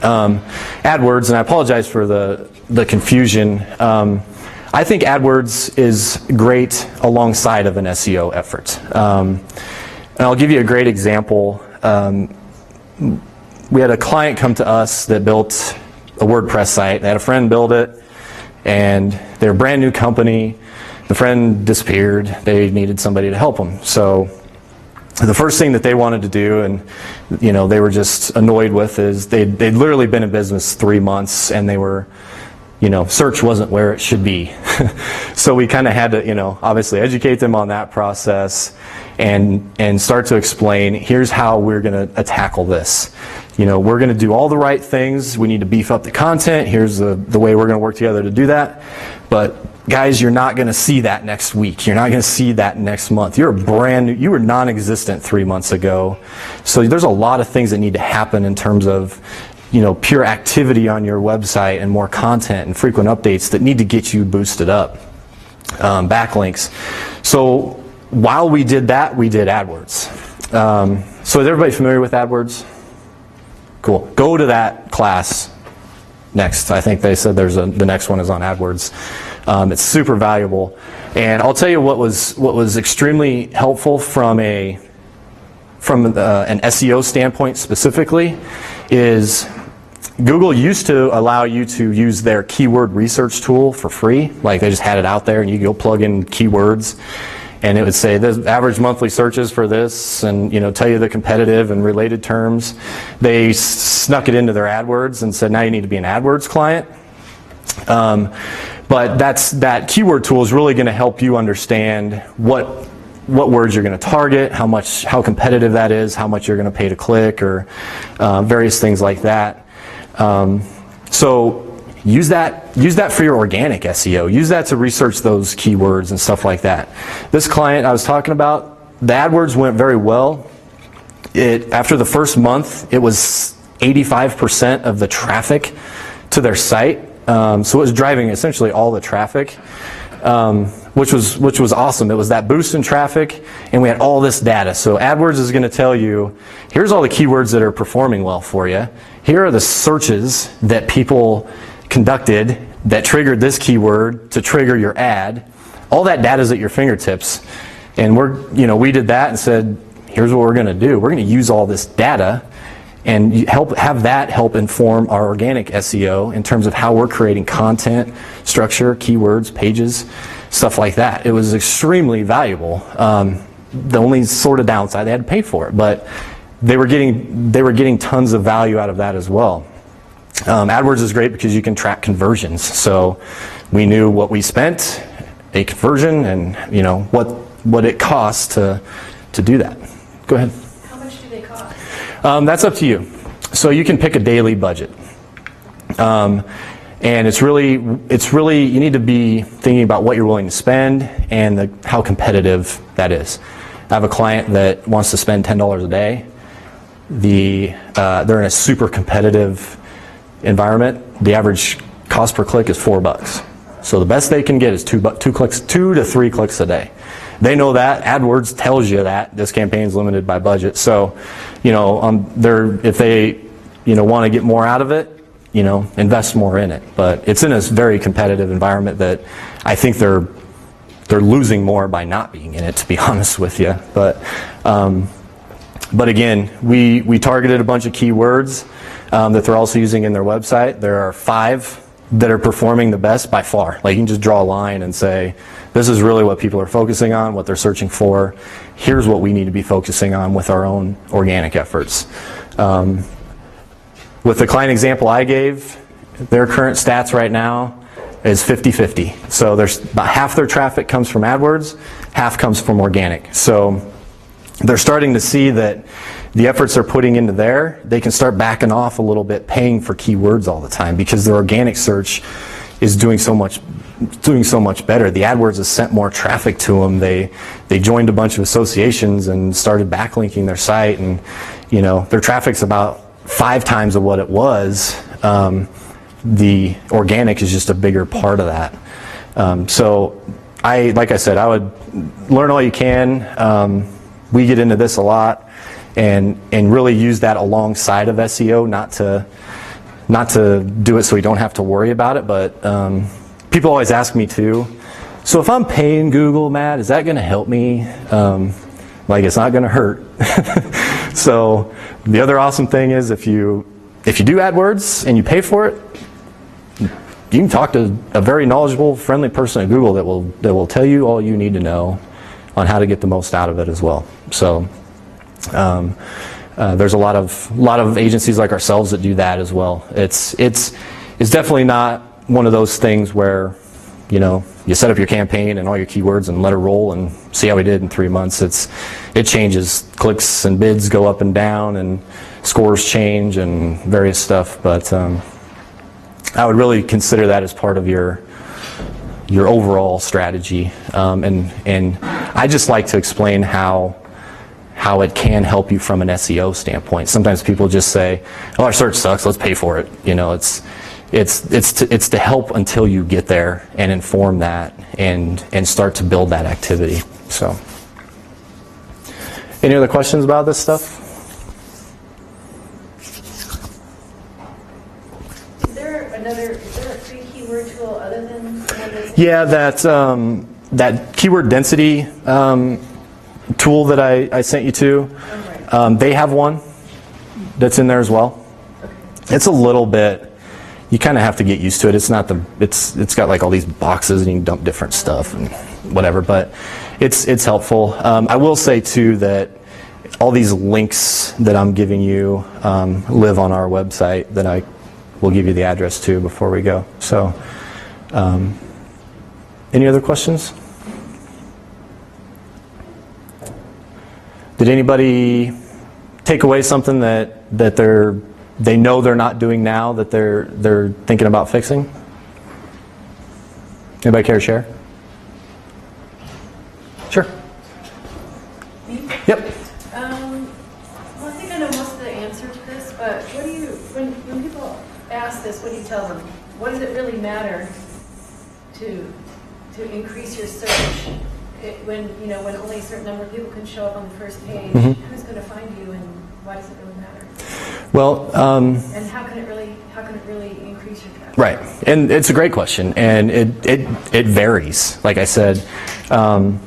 AdWords, and I apologize for the confusion. I think AdWords is great alongside of an SEO effort. And I'll give you a great example. We had a client come to us that built a WordPress site. They had a friend build it, and they're a brand new company. The friend disappeared. They needed somebody to help them. So the first thing that they wanted to do, and they were just annoyed with, is they'd literally been in business 3 months, and they were, search wasn't where it should be. So we kind of had to, obviously educate them on that process and start to explain, here's how we're going to tackle this. we're going to do all the right things. We need to beef up the content. Here's the way we're going to work together to do that. But guys, you're not going to see that next week. You're not going to see that next month. You're brand new. You were non-existent 3 months ago. So there's a lot of things that need to happen in terms of, pure activity on your website and more content and frequent updates that need to get you boosted up. Backlinks. So while we did that, we did AdWords. So is everybody familiar with AdWords? Cool. Go to that class next. I think they said the next one is on AdWords. It's super valuable. And I'll tell you what was extremely helpful from an SEO standpoint specifically is Google used to allow you to use their keyword research tool for free. Like they just had it out there and you go plug in keywords and it would say the average monthly searches for this and tell you the competitive and related terms. They snuck it into their AdWords and said now you need to be an AdWords client. But that keyword tool is really going to help you understand what words you're going to target, how competitive that is, how much you're going to pay to click, or various things like that. So use that for your organic SEO. Use that to research those keywords and stuff like that. This client I was talking about, the AdWords went very well. After the first month, it was 85% of the traffic to their site. So it was driving essentially all the traffic, which was awesome. It was that boost in traffic, and we had all this data. So AdWords is going to tell you, here's all the keywords that are performing well for you. Here are the searches that people conducted that triggered this keyword to trigger your ad. All that data is at your fingertips, and we did that and said, here's what we're going to do. We're going to use all this data and have that help inform our organic SEO in terms of how we're creating content, structure, keywords, pages, stuff like that. It was extremely valuable. The only sort of downside, they had to pay for it, but they were getting tons of value out of that as well. AdWords is great because you can track conversions. So we knew what we spent, a conversion, and what it costs to do that. Go ahead. How much do they cost? That's up to you. So you can pick a daily budget. And it's really you need to be thinking about what you're willing to spend and how competitive that is. I have a client that wants to spend $10 a day. They're in a super competitive environment. The average cost per click is $4. So the best they can get is 2 to 3 clicks a day. They know that. AdWords tells you that this campaign is limited by budget. So, if they, want to get more out of it, invest more in it. But it's in a very competitive environment that I think they're losing more by not being in it, to be honest with you. But again, we targeted a bunch of keywords that they're also using in their website. There are 5 that are performing the best by far. Like you can just draw a line and say, this is really what people are focusing on, what they're searching for. Here's what we need to be focusing on with our own organic efforts. With the client example I gave, their current stats right now is 50-50. So there's about half their traffic comes from AdWords, half comes from organic. So they're starting to see that the efforts they're putting into there, they can start backing off a little bit, paying for keywords all the time because their organic search is doing so much better. The AdWords has sent more traffic to them. They joined a bunch of associations and started backlinking their site, and their traffic's about 5 times of what it was. The organic is just a bigger part of that. So like I said, I would learn all you can. We get into this a lot, and really use that alongside of SEO, not to do it so we don't have to worry about it. But people always ask me too, so if I'm paying Google, Matt, is that going to help me? It's not going to hurt. So the other awesome thing is if you do AdWords and you pay for it, you can talk to a very knowledgeable, friendly person at Google that will tell you all you need to know on how to get the most out of it as well. So there's a lot of agencies like ourselves that do that as well. It's definitely not one of those things where you set up your campaign and all your keywords and let it roll and see how we did in 3 months. It changes. Clicks and bids go up and down, and scores change and various stuff, but I would really consider that as part of your overall strategy. And I just like to explain how it can help you from an SEO standpoint. Sometimes people just say, "Oh, our search sucks. Let's pay for it." You know, it's to help until you get there and inform that and start to build that activity. So, any other questions about this stuff? Is there a free keyword tool other than? Yeah, that keyword density tool that I sent you to, they have one that's in there as well. It's a little bit, you kind of have to get used to it. It's not it's got like all these boxes and you can dump different stuff and whatever, but it's helpful. I will say too that all these links that I'm giving you live on our website that I will give you the address to before we go. So, any other questions? Did anybody take away something that they know they're not doing now that they're thinking about fixing? Anybody care to share? Sure. Me? Yep. Well, I think I know most of the answer to this, but what do you, when people ask this, what do you tell them? What does it really matter to increase your search? When only a certain number of people can show up on the first page, who's going to find you, and why does it really matter? Well, and how can it really increase your traffic? right, and it's a great question, and it varies. Like I said, the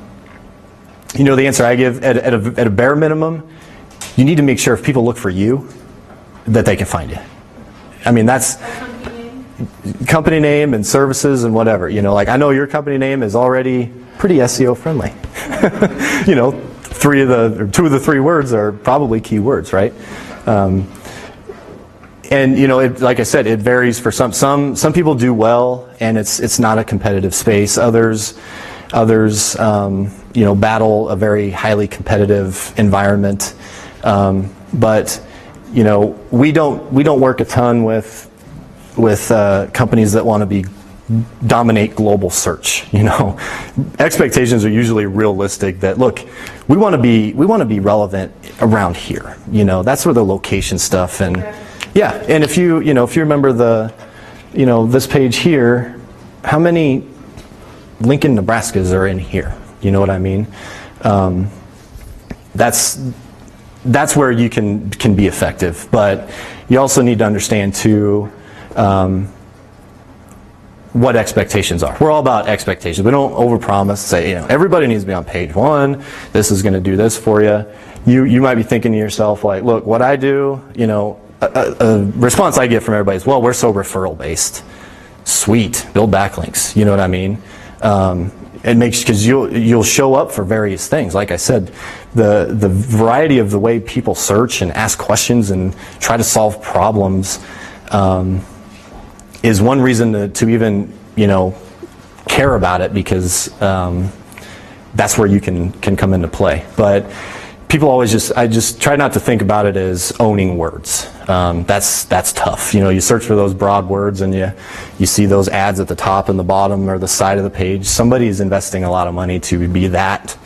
answer I give at a bare minimum, you need to make sure if people look for you, that they can find you. I mean, that's company name and services and whatever. Like I know your company name is already pretty SEO friendly. 2 of the 3 words are probably keywords, right? And like I said, it varies for some people do well, and it's not a competitive space. Others battle a very highly competitive environment. But we don't work a ton with companies that want to dominate global search. Expectations are usually realistic. That look, we want to be relevant around here. That's where the location stuff and and if you remember this page here, how many Lincoln, Nebraskas are in here? You know what I mean? That's where you can be effective, but you also need to understand too. What expectations are. We're all about expectations. We don't overpromise, say, everybody needs to be on page 1. This is going to do this for you. You might be thinking to yourself, like, look, what I do, a response I get from everybody is, well, we're so referral based. Sweet, build backlinks. You know what I mean? It makes, because you'll show up for various things. Like I said, the variety of the way people search and ask questions and try to solve problems is one reason to even care about it, because that's where you can come into play. But people always I just try not to think about it as owning words. That's tough. You search for those broad words and you see those ads at the top and the bottom or the side of the page. Somebody's investing a lot of money to be that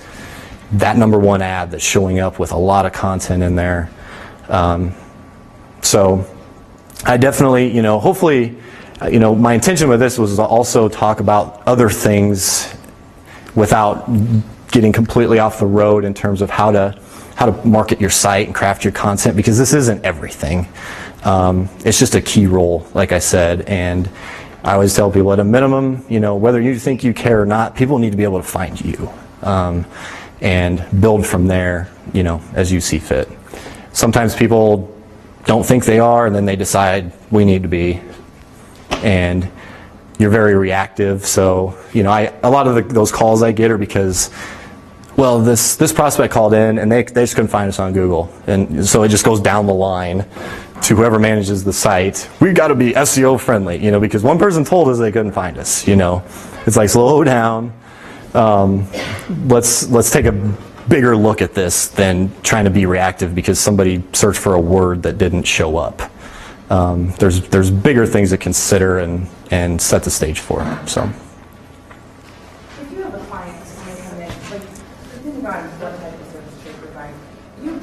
number 1 ad that's showing up with a lot of content in there. So I definitely, hopefully, my intention with this was to also talk about other things without getting completely off the road in terms of how to market your site and craft your content, because this isn't everything. It's just a key role, like I said, and I always tell people at a minimum, whether you think you care or not, people need to be able to find you and build from there, as you see fit. Sometimes people don't think they are, and then they decide we need to be. And you're very reactive, so a lot of those calls I get are because, well, this prospect called in and they just couldn't find us on Google, and so it just goes down the line to whoever manages the site. We've got to be SEO friendly, because one person told us they couldn't find us. It's like, slow down. Let's take a bigger look at this than trying to be reactive because somebody searched for a word that didn't show up. There's bigger things to consider and set the stage for. So. If you have a client who's going to come in, like, the thing about what type of service they provide,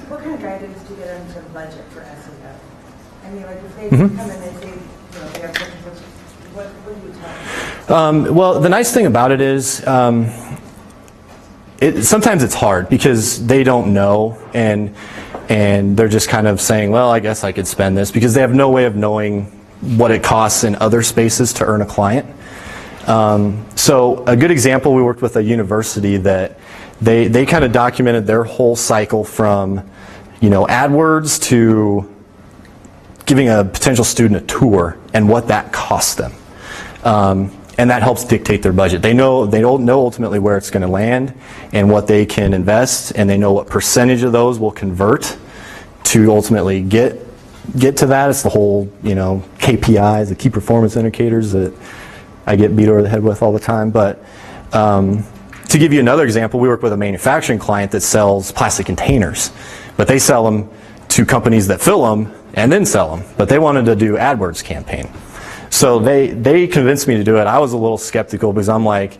what kind of guidance do you get into the budget for SEO? I mean, like, if they come in and say, you know, they have such and such, what do you tell them? Well, the nice thing about it is sometimes it's hard because they don't know and they're just kind of saying, well, I guess I could spend this because they have no way of knowing what it costs in other spaces to earn a client. So a good example, we worked with a university that they kind of documented their whole cycle from, you know, AdWords to giving a potential student a tour and what that costs them. And that helps dictate their budget. They don't know ultimately where it's going to land and what they can invest, and they know what percentage of those will convert to ultimately get to that. It's the whole, you know, KPIs, the key performance indicators that I get beat over the head with all the time. But to give you another example, we work with a manufacturing client that sells plastic containers, but they sell them to companies that fill them and then sell them. But they wanted to do AdWords campaign. So they convinced me to do it. I was a little skeptical because I'm like,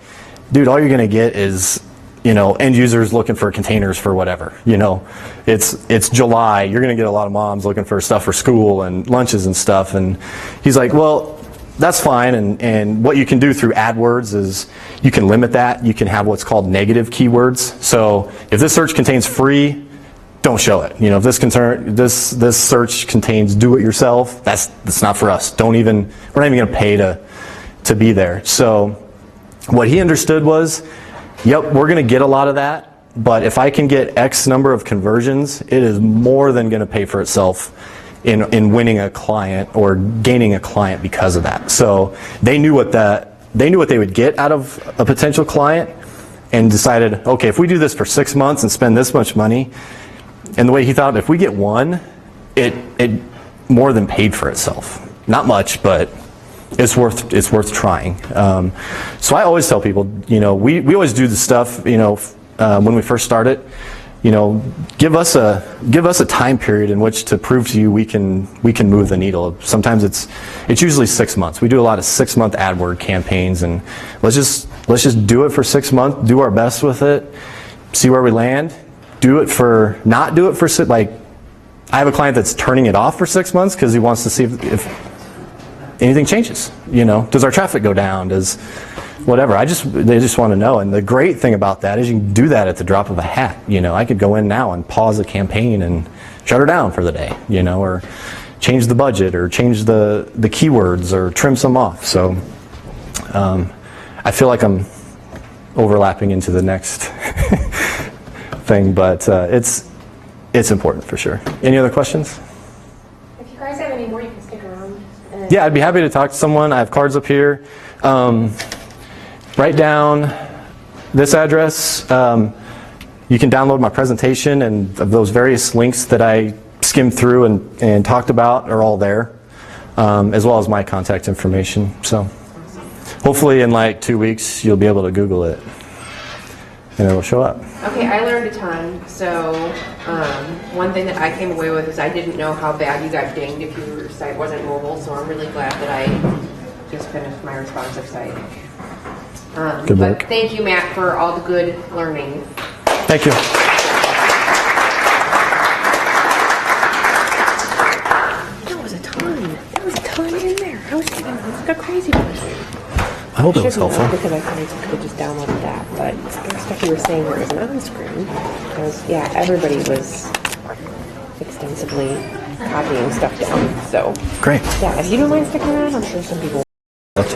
dude, all you're going to get is, you know, end users looking for containers for whatever. You know, it's July. You're going to get a lot of moms looking for stuff for school and lunches and stuff. And he's like, well, that's fine. And what you can do through AdWords is you can limit that. You can have what's called negative keywords. So if this search contains free, don't show it. You know, if this search contains do-it-yourself, that's not for us. We're not even going to pay to be there. So what he understood was, yep, we're going to get a lot of that, but if I can get X number of conversions, it is more than going to pay for itself in winning a client or gaining a client because of that. So they knew what they would get out of a potential client and decided, okay, if we do this for 6 months and spend this much money, and the way he thought, if we get one, it more than paid for itself. Not much, but it's worth trying. So I always tell people, you know, we always do the stuff, you know, when we first start it, you know, give us a time period in which to prove to you we can move the needle. Sometimes it's usually 6 months. We do a lot of 6-month AdWord campaigns, and let's just do it for 6 months, do our best with it, see where we land. Not do it for like, I have a client that's turning it off for 6 months because he wants to see if anything changes. You know, does our traffic go down? Does whatever? They just want to know. And the great thing about that is you can do that at the drop of a hat. You know, I could go in now and pause the campaign and shut her down for the day. You know, or change the budget, or change the keywords, or trim some off. So I feel like I'm overlapping into the next thing, but it's important for sure. Any other questions? If you guys have any more, you can stick around. Yeah, I'd be happy to talk to someone. I have cards up here. Write down this address. You can download my presentation, and those various links that I skimmed through and talked about are all there, as well as my contact information. So hopefully in like 2 weeks you'll be able to Google it and it'll show up. Okay, I learned a ton. So one thing that I came away with is I didn't know how bad you got dinged if your site wasn't mobile, so I'm really glad that I just finished my responsive site. Good work. But thank you, Matt, for all the good learning. Thank you. There was a ton in there. I was thinking, look how crazy person. I hope it was helpful. Because I thought you could just download that, but the stuff you were saying where it was on screen, because yeah, everybody was extensively copying stuff down. So great. Yeah, if you don't mind sticking around, I'm sure some people